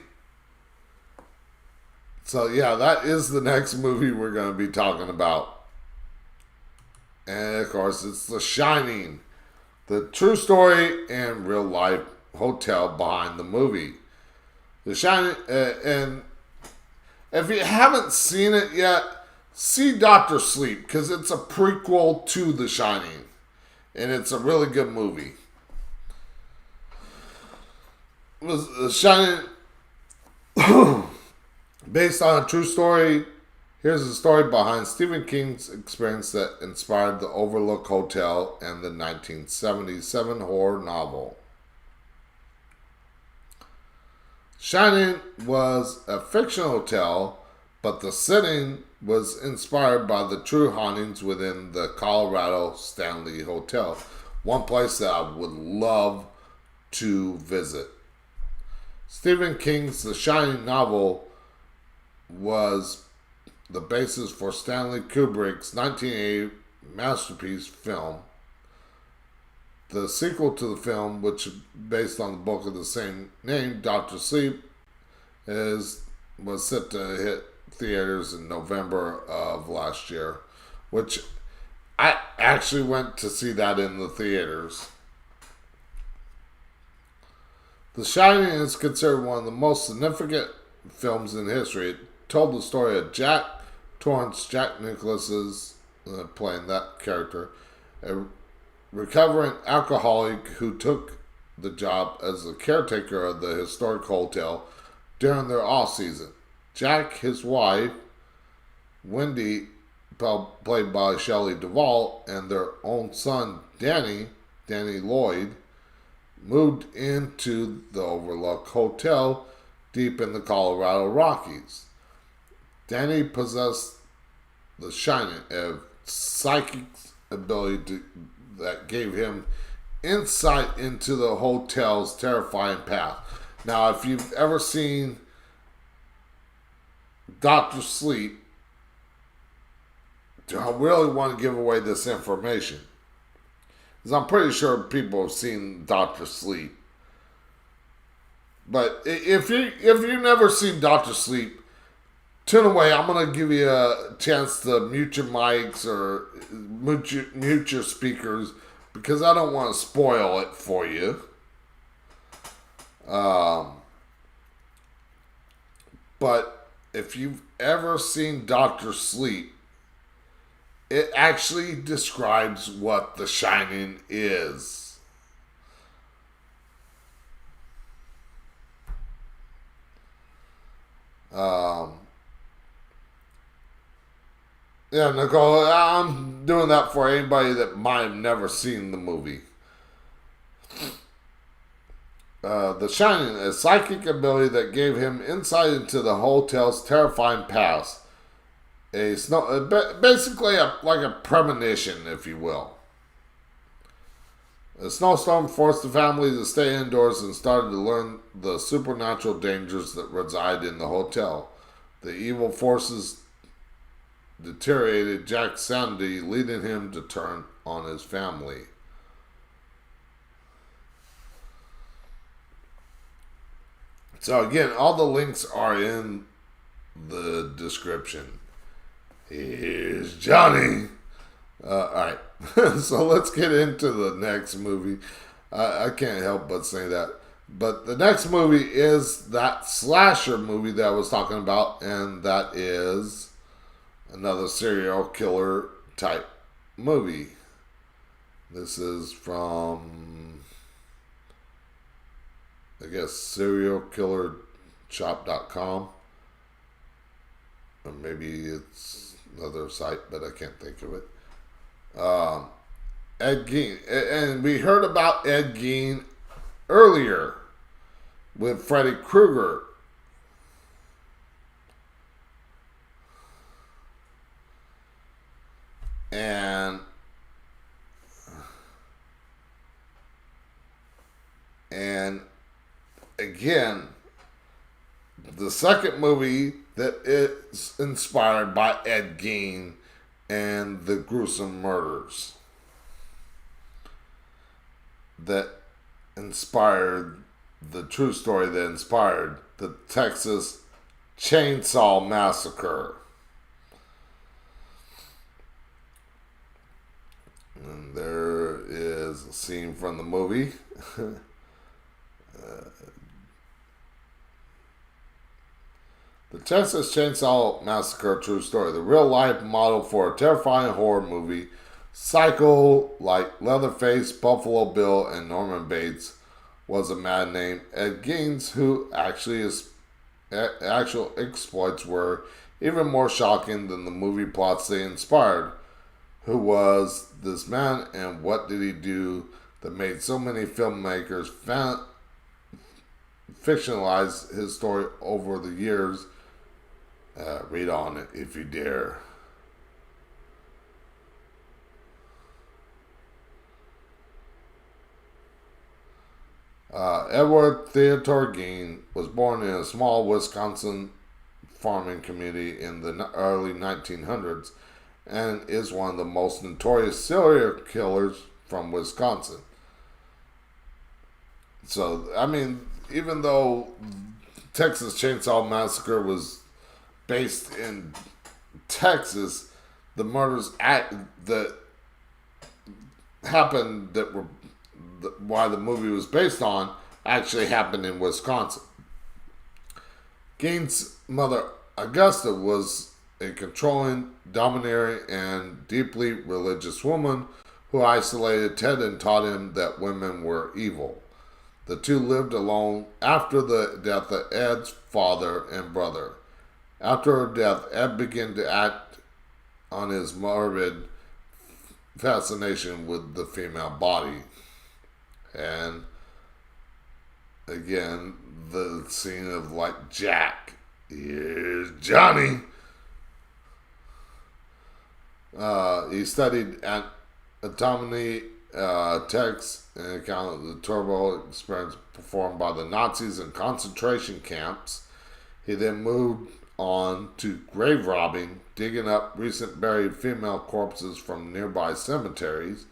So, yeah, that is the next movie we're going to be talking about. And, of course, it's The Shining. The true story and real life hotel behind the movie. The Shining, and if you haven't seen it yet, see Dr. Sleep, because it's a prequel to The Shining. And it's a really good movie. It was The Shining, based on a true story. Here's the story behind Stephen King's experience that inspired the Overlook Hotel and the 1977 horror novel. Shining was a fictional hotel, but the setting was inspired by the true hauntings within the Colorado Stanley Hotel, one place that I would love to visit. Stephen King's The Shining novel was the basis for Stanley Kubrick's 1980 masterpiece film. The sequel to the film, which is based on the book of the same name, Dr. Sleep, was set to hit theaters in November of last year, which I actually went to see that in the theaters. The Shining is considered one of the most significant films in history. It told the story of Jack Nicklaus's playing that character, a recovering alcoholic who took the job as the caretaker of the historic hotel during their off season. Jack, his wife, Wendy, played by Shelley Duvall, and their own son, Danny Lloyd, moved into the Overlook Hotel deep in the Colorado Rockies. Danny possessed the Shining, a psychic ability that gave him insight into the hotel's terrifying past. Now, if you've ever seen Dr. Sleep, do I really want to give away this information? Because I'm pretty sure people have seen Dr. Sleep. But if you've never seen Dr. Sleep, tune away. I'm going to give you a chance to mute your mics or mute your speakers, because I don't want to spoil it for you. But if you've ever seen Dr. Sleep, it actually describes what The Shining is. Yeah, Nicole, I'm doing that for anybody that might have never seen the movie. The Shining, a psychic ability that gave him insight into the hotel's terrifying past. Basically like a premonition, if you will. A snowstorm forced the family to stay indoors and started to learn the supernatural dangers that reside in the hotel. The evil forces deteriorated Jack's sanity, leading him to turn on his family. So again, all the links are in the description. Here's Johnny. Alright, so let's get into the next movie. I can't help but say that. But the next movie is that slasher movie that I was talking about, and that is another serial killer type movie. This is from, I guess, serialkillershop.com. Or maybe it's another site, but I can't think of it. Ed Gein. And we heard about Ed Gein earlier with Freddy Krueger. And again, the second movie that is inspired by Ed Gein and the gruesome murders that inspired the true story that inspired the Texas Chainsaw Massacre. And there is a scene from the movie. The Texas Chainsaw Massacre true story. The real-life model for a terrifying horror movie. Psycho, like Leatherface, Buffalo Bill, and Norman Bates, was a man named Ed Gein, who actual exploits were even more shocking than the movie plots they inspired. Who was this man, and what did he do that made so many filmmakers fictionalize his story over the years? Read on it if you dare. Edward Theodore Gein was born in a small Wisconsin farming community in the early 1900s and is one of the most notorious serial killers from Wisconsin. So, I mean, even though Texas Chainsaw Massacre was based in Texas, the murders that happened that were why the movie was based on actually happened in Wisconsin. Gein's mother, Augusta, was a controlling, domineering, and deeply religious woman who isolated Ted and taught him that women were evil. The two lived alone after the death of Ed's father and brother. After her death, Ed began to act on his morbid fascination with the female body. And again, the scene of like Jack, here's Johnny. He studied at anatomy, text, and account of the terrible experience performed by the Nazis in concentration camps. He then moved on to grave robbing, digging up recent buried female corpses from nearby cemeteries.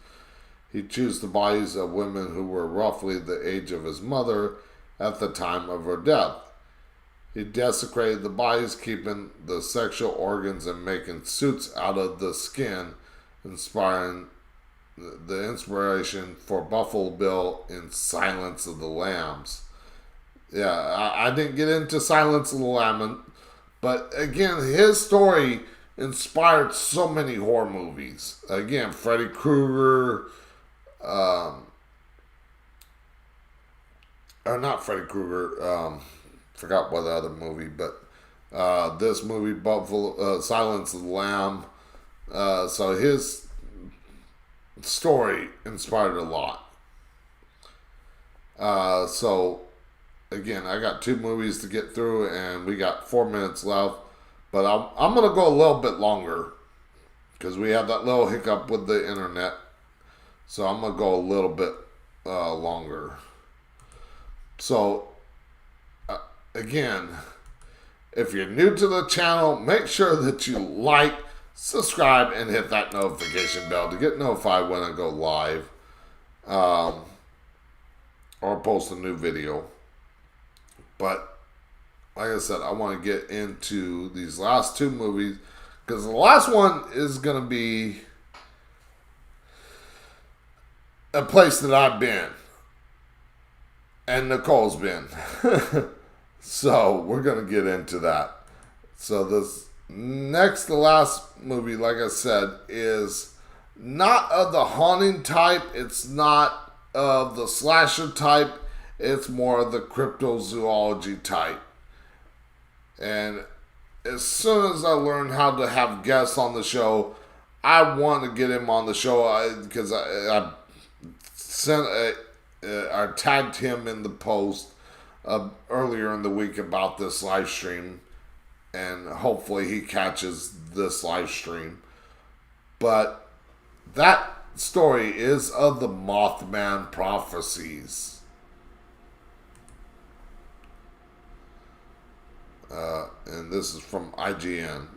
He chose the bodies of women who were roughly the age of his mother at the time of her death. He desecrated the bodies, keeping the sexual organs and making suits out of the skin, inspiring the inspiration for Buffalo Bill in Silence of the Lambs. Yeah, I didn't get into Silence of the Lambs, but again, his story inspired so many horror movies. Again, Freddy Krueger, or not Freddy Krueger, forgot what other movie, but this movie, Buffalo, Silence of the Lamb. So his story inspired a lot. So again, I got 2 movies to get through, and we got 4 minutes left. But I'm gonna go a little bit longer because we had that little hiccup with the internet. So I'm gonna go a little bit longer. So again, if you're new to the channel, make sure that you like, subscribe, and hit that notification bell to get notified when I go live or post a new video. But like I said, I want to get into these last 2 movies because the last one is going to be a place that I've been. And Nicole's been. So we're going to get into that. So this next to last movie, like I said, is not of the haunting type. It's not of the slasher type. It's more of the cryptozoology type. And as soon as I learned how to have guests on the show, I want to get him on the show because I tagged him in the post earlier in the week about this live stream, and hopefully he catches this live stream. But that story is of the Mothman Prophecies. And this is from IGN.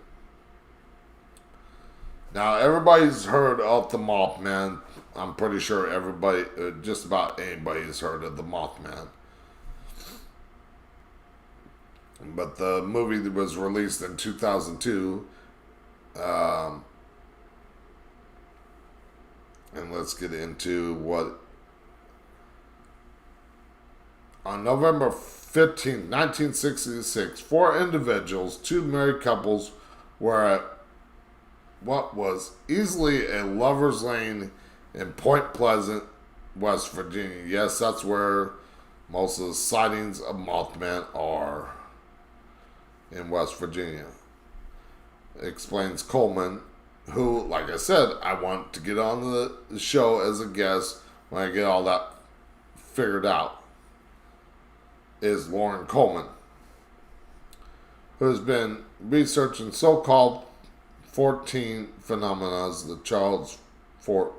Now, everybody's heard of the Mothman. I'm pretty sure everybody, just about anybody's heard of the Mothman. But the movie that was released in 2002. And let's get into what. On November 15, 1966, 4 individuals, 2 married couples, were at what was easily a lover's lane in Point Pleasant, West Virginia. Yes, that's where most of the sightings of Mothman are, in West Virginia. Explains Coleman, who, like I said, I want to get on the show as a guest when I get all that figured out, is Lauren Coleman, who has been researching so-called 14 phenomena, the Charles Fort,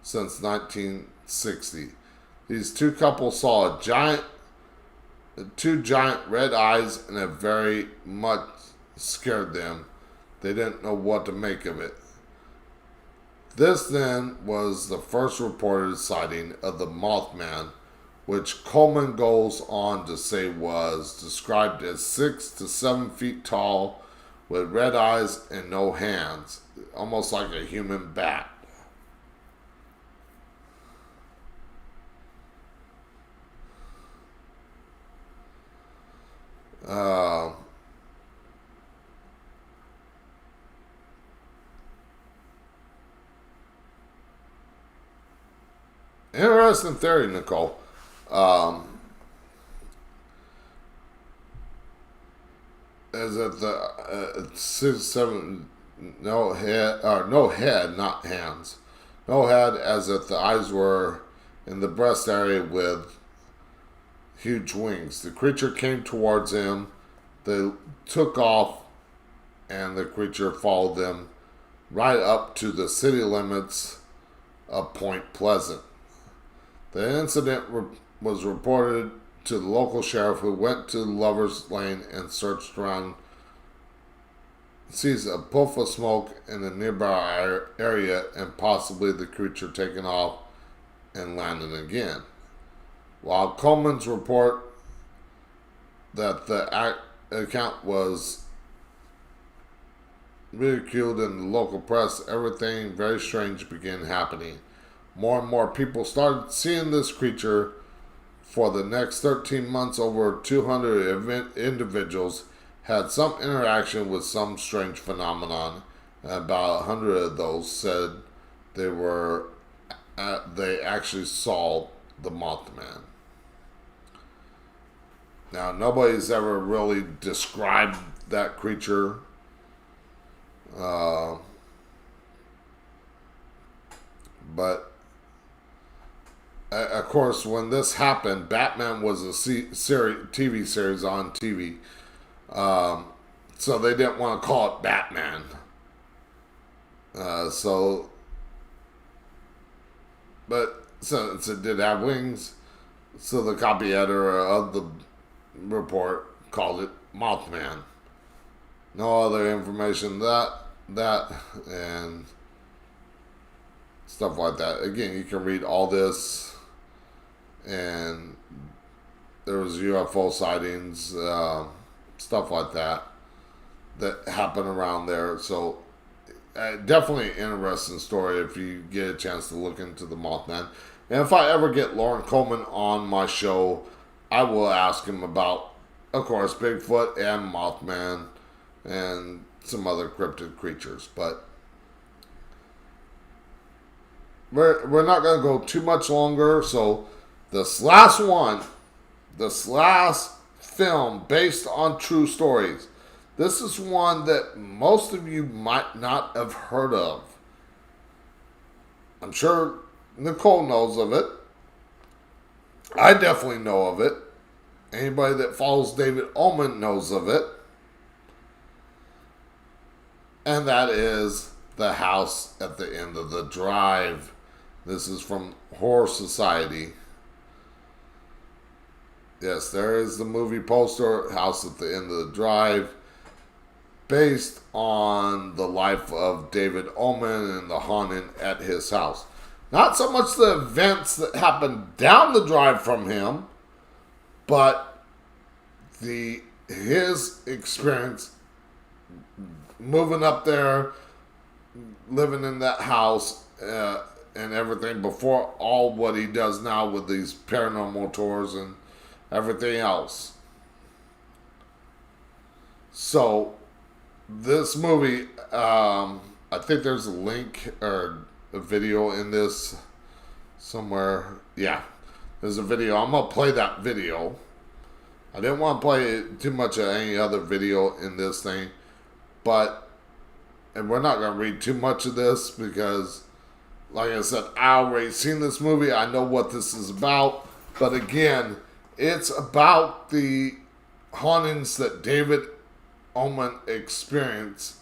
since 1960. These 2 couples saw two giant red eyes, and it very much scared them. They didn't know what to make of it. This then was the first reported sighting of the Mothman, which Coleman goes on to say was described as 6 to 7 feet tall, with red eyes and no hands, almost like a human bat. Interesting theory, Nicole. Is that the 6, 7, no head, not hands. No head, as if the eyes were in the breast area with huge wings. The creature came towards him. They took off, and the creature followed them right up to the city limits of Point Pleasant. The incident was reported to the local sheriff, who went to Lover's Lane and searched around, sees a puff of smoke in the nearby area and possibly the creature taking off and landing again. While Coleman's report that the account was ridiculed in the local press, everything very strange began happening. More and more people started seeing this creature. For the next 13 months, over 200 individuals had some interaction with some strange phenomenon, and about 100 of those said they actually saw the Mothman. Now, nobody's ever really described that creature. But of course, when this happened, Batman was a TV series on TV. So they didn't want to call it Batman. But since it did have wings, so the copy editor of the report called it Mothman. No other information that and stuff like that. Again, you can read all this. And there was UFO sightings, stuff like that happened around there. So definitely an interesting story if you get a chance to look into the Mothman. And if I ever get Lauren Coleman on my show, I will ask him about, of course, Bigfoot and Mothman and some other cryptid creatures. But we're not going to go too much longer. So this last one, this last film based on true stories, this is one that most of you might not have heard of. I'm sure Nicole knows of it. I definitely know of it. Anybody that follows David Ullman knows of it. And that is The House at the End of the Drive. This is from Horror Society. Yes, there is the movie poster, House at the End of the Drive, based on the life of David Ullman and the haunting at his house. Not so much the events that happened down the drive from him, but his experience moving up there, living in that house, and everything before all what he does now with these paranormal tours and everything else. So this movie, I think there's a link or a video in this somewhere. Yeah, there's a video. I'm going to play that video. I didn't want to play too much of any other video in this thing. And we're not going to read too much of this because, like I said, I already seen this movie. I know what this is about. But again, it's about the hauntings that David Ullman experienced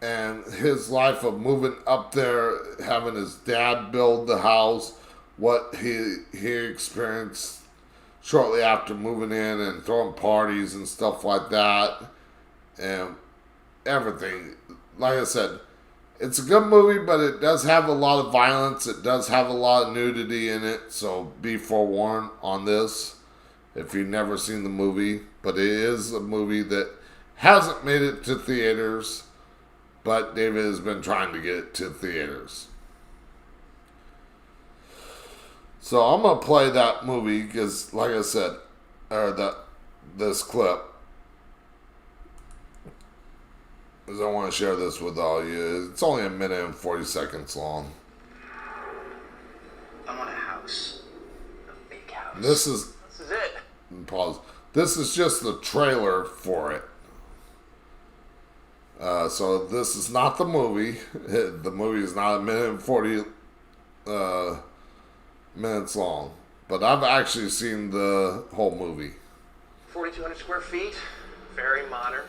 and his life of moving up there, having his dad build the house, what he experienced shortly after moving in and throwing parties and stuff like that, and everything. Like I said, it's a good movie, but it does have a lot of violence. It does have a lot of nudity in it, so be forewarned on this if you've never seen the movie. But it is a movie that hasn't made it to theaters, but David has been trying to get it to theaters. So I'm going to play that movie because, like I said, this clip, because I want to share this with all you. It's only 1 minute and 40 seconds long. I want a house. A big house. This is it. Pause. This is just the trailer for it. So this is not the movie. The movie is not 1 minute and 40 minutes long. But I've actually seen the whole movie. 4,200 square feet. Very modern.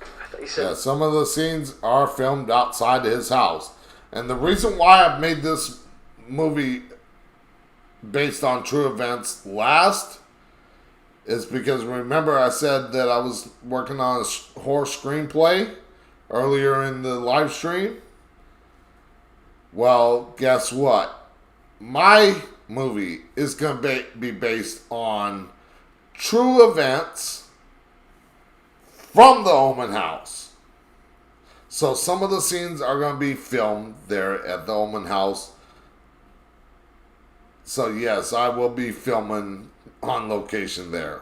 I thought you said... Yeah, some of the scenes are filmed outside his house. And the reason why I've made this movie based on true events last is because, remember, I said that I was working on a horror screenplay earlier in the live stream? Well, guess what? My movie is going to be based on true events from the Ullman House. So some of the scenes are going to be filmed there at the Ullman House. So yes, I will be filming on location there.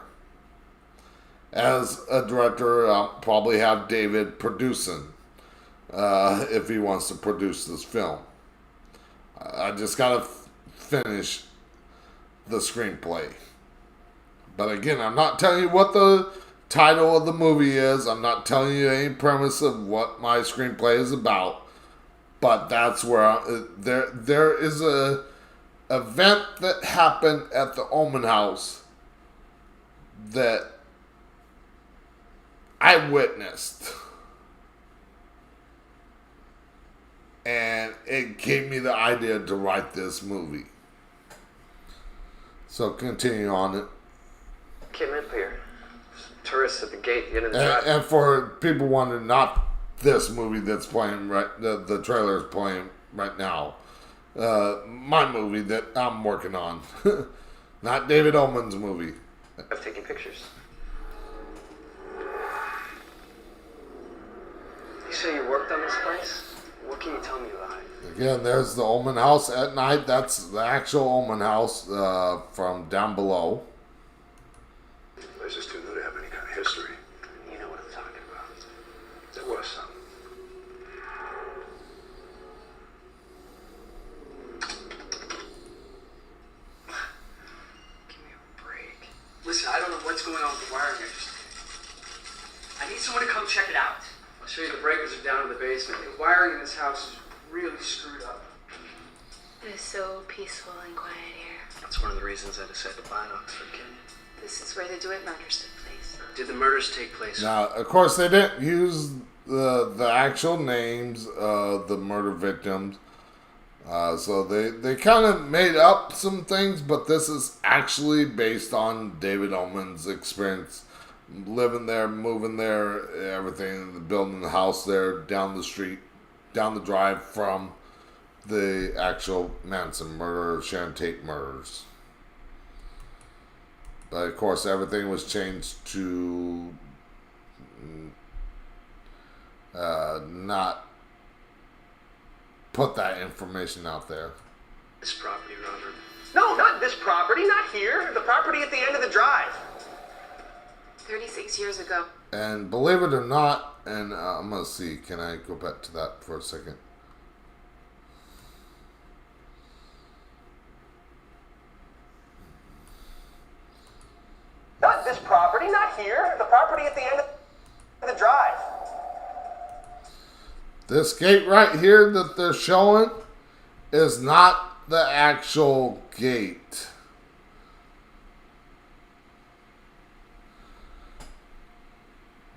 As a director, I'll probably have David producing if he wants to produce this film. I just got to finish the screenplay. But again, I'm not telling you what the title of the movie is. I'm not telling you any premise of what my screenplay is about. But that's where there is a event that happened at the Ullman House that I witnessed. And it gave me the idea to write this movie. So continue on it. Came up here. Tourists at the gate, the end of the drive. And for people wondering, not this movie that's playing the trailer is playing right now. My movie that I'm working on. Not David Ullman's movie. I've taken pictures. You say you worked on this place? What can you tell me about it? Again, there's the Omen House at night. That's the actual Omen House from down below. The place is too new to have any kind of history. You know what I'm talking about. There was some. Give me a break. Listen, I don't know what's going on with the wiring. I need someone to come check it out. I'll show you. The breakers are down in the basement. The wiring in this house is really screwed up. It is so peaceful and quiet here. That's one of the reasons I decided to buy an Oxford kid. This is where the Do It murders took place. Did the murders take place? Now, of course, they didn't use the actual names of the murder victims. So they kind of made up some things, but this is actually based on David Omen's experience. Living there, moving there, everything, building the house there, down the street, down the drive from the actual Manson murder, Sharon Tate murders. But of course, everything was changed to not put that information out there. This property, Robert. No, not this property, not here. The property at the end of the drive. 36 years ago. And believe it or not, and I'm going to see, can I go back to that for a second? Not this property, not here. The property at the end of the drive. This gate right here that they're showing is not the actual gate.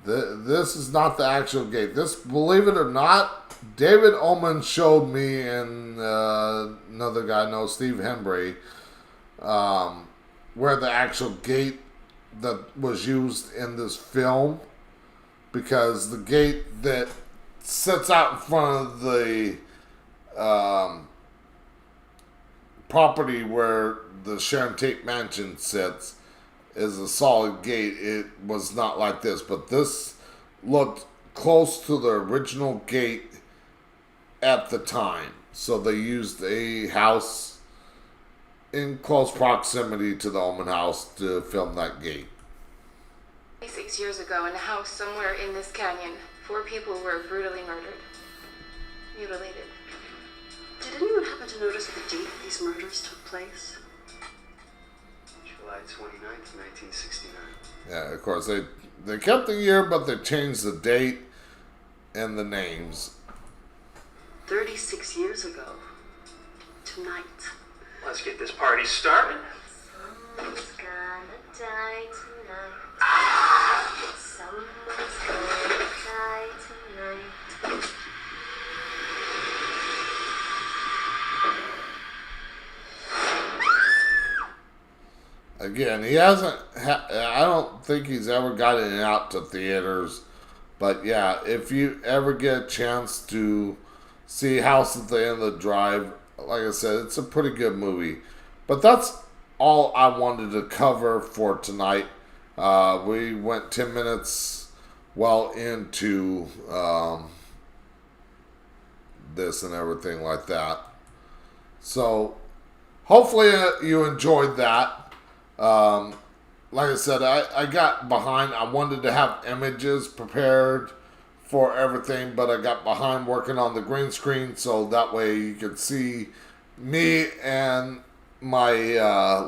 This is not the actual gate. This, believe it or not, David Omen showed me, and another guy I know, Steve Hembry, where the actual gate that was used in this film, because the gate that sits out in front of the property where the Sharon Tate mansion sits is a solid gate. It was not like this, but this looked close to the original gate at the time. So they used a house in close proximity to the Omen House to film that gate. 26 years ago, in a house somewhere in this canyon, 4 people were brutally murdered. Mutilated. Did anyone happen to notice the date these murders took place? July 29th, 1969. Yeah, of course, they kept the year, but they changed the date and the names. 36 years ago. Tonight. Let's get this party started. Someone's gonna die tonight. Someone's gonna die tonight. Again, he hasn't. I don't think he's ever gotten it out to theaters. But yeah, if you ever get a chance to see House at the End of the Drive, like I said, it's a pretty good movie. But that's all I wanted to cover for tonight. We went 10 minutes well into this and everything like that. So hopefully you enjoyed that. Like I said, I got behind. I wanted to have images prepared for everything, but I got behind working on the green screen, so that way you could see me and my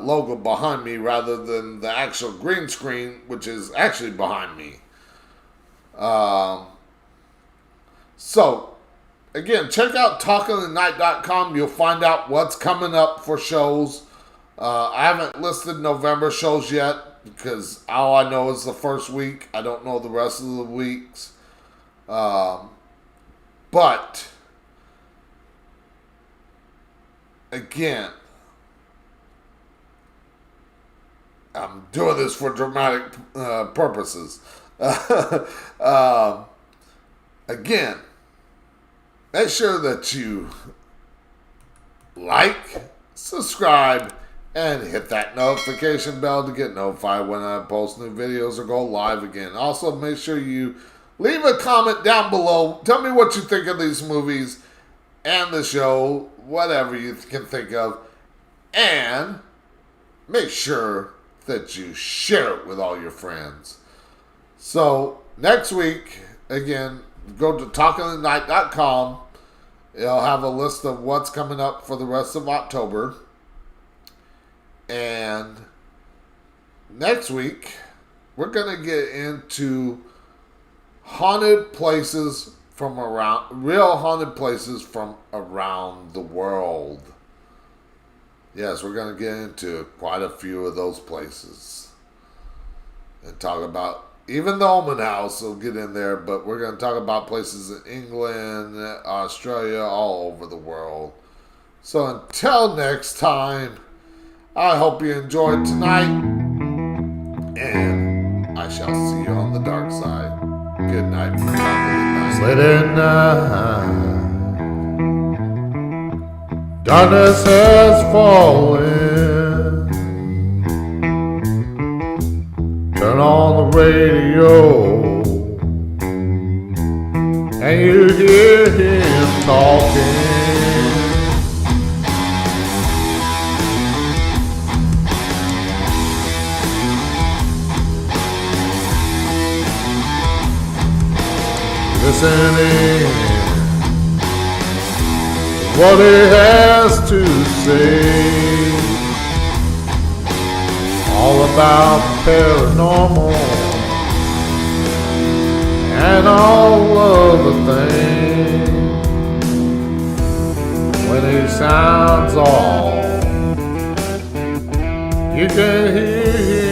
logo behind me rather than the actual green screen, which is actually behind me. So, again, check out talkingthenight.com. You'll find out what's coming up for shows. I haven't listed November shows yet because all I know is the first week. I don't know the rest of the weeks. But, again, I'm doing this for dramatic purposes. Again, make sure that you like, subscribe, and hit that notification bell to get notified when I post new videos or go live again. Also, make sure you leave a comment down below. Tell me what you think of these movies. and the show, whatever you can think of, and make sure that you share it with all your friends. So next week, again, go to talkingthenight.com. It'll have a list of what's coming up for the rest of October. And next week, we're going to get into haunted places from around, real haunted places from around the world. Yes, we're going to get into quite a few of those places. And talk about, even the Herman House will get in there, but we're going to talk about places in England, Australia, all over the world. So until next time, I hope you enjoyed tonight, and I shall see you on the dark side. Good night from Talking the Night. Late at night, darkness has fallen. Turn on the radio, and you hear him talking. Listening to what he has to say, all about the paranormal and all of the things. When he sounds off, you can hear him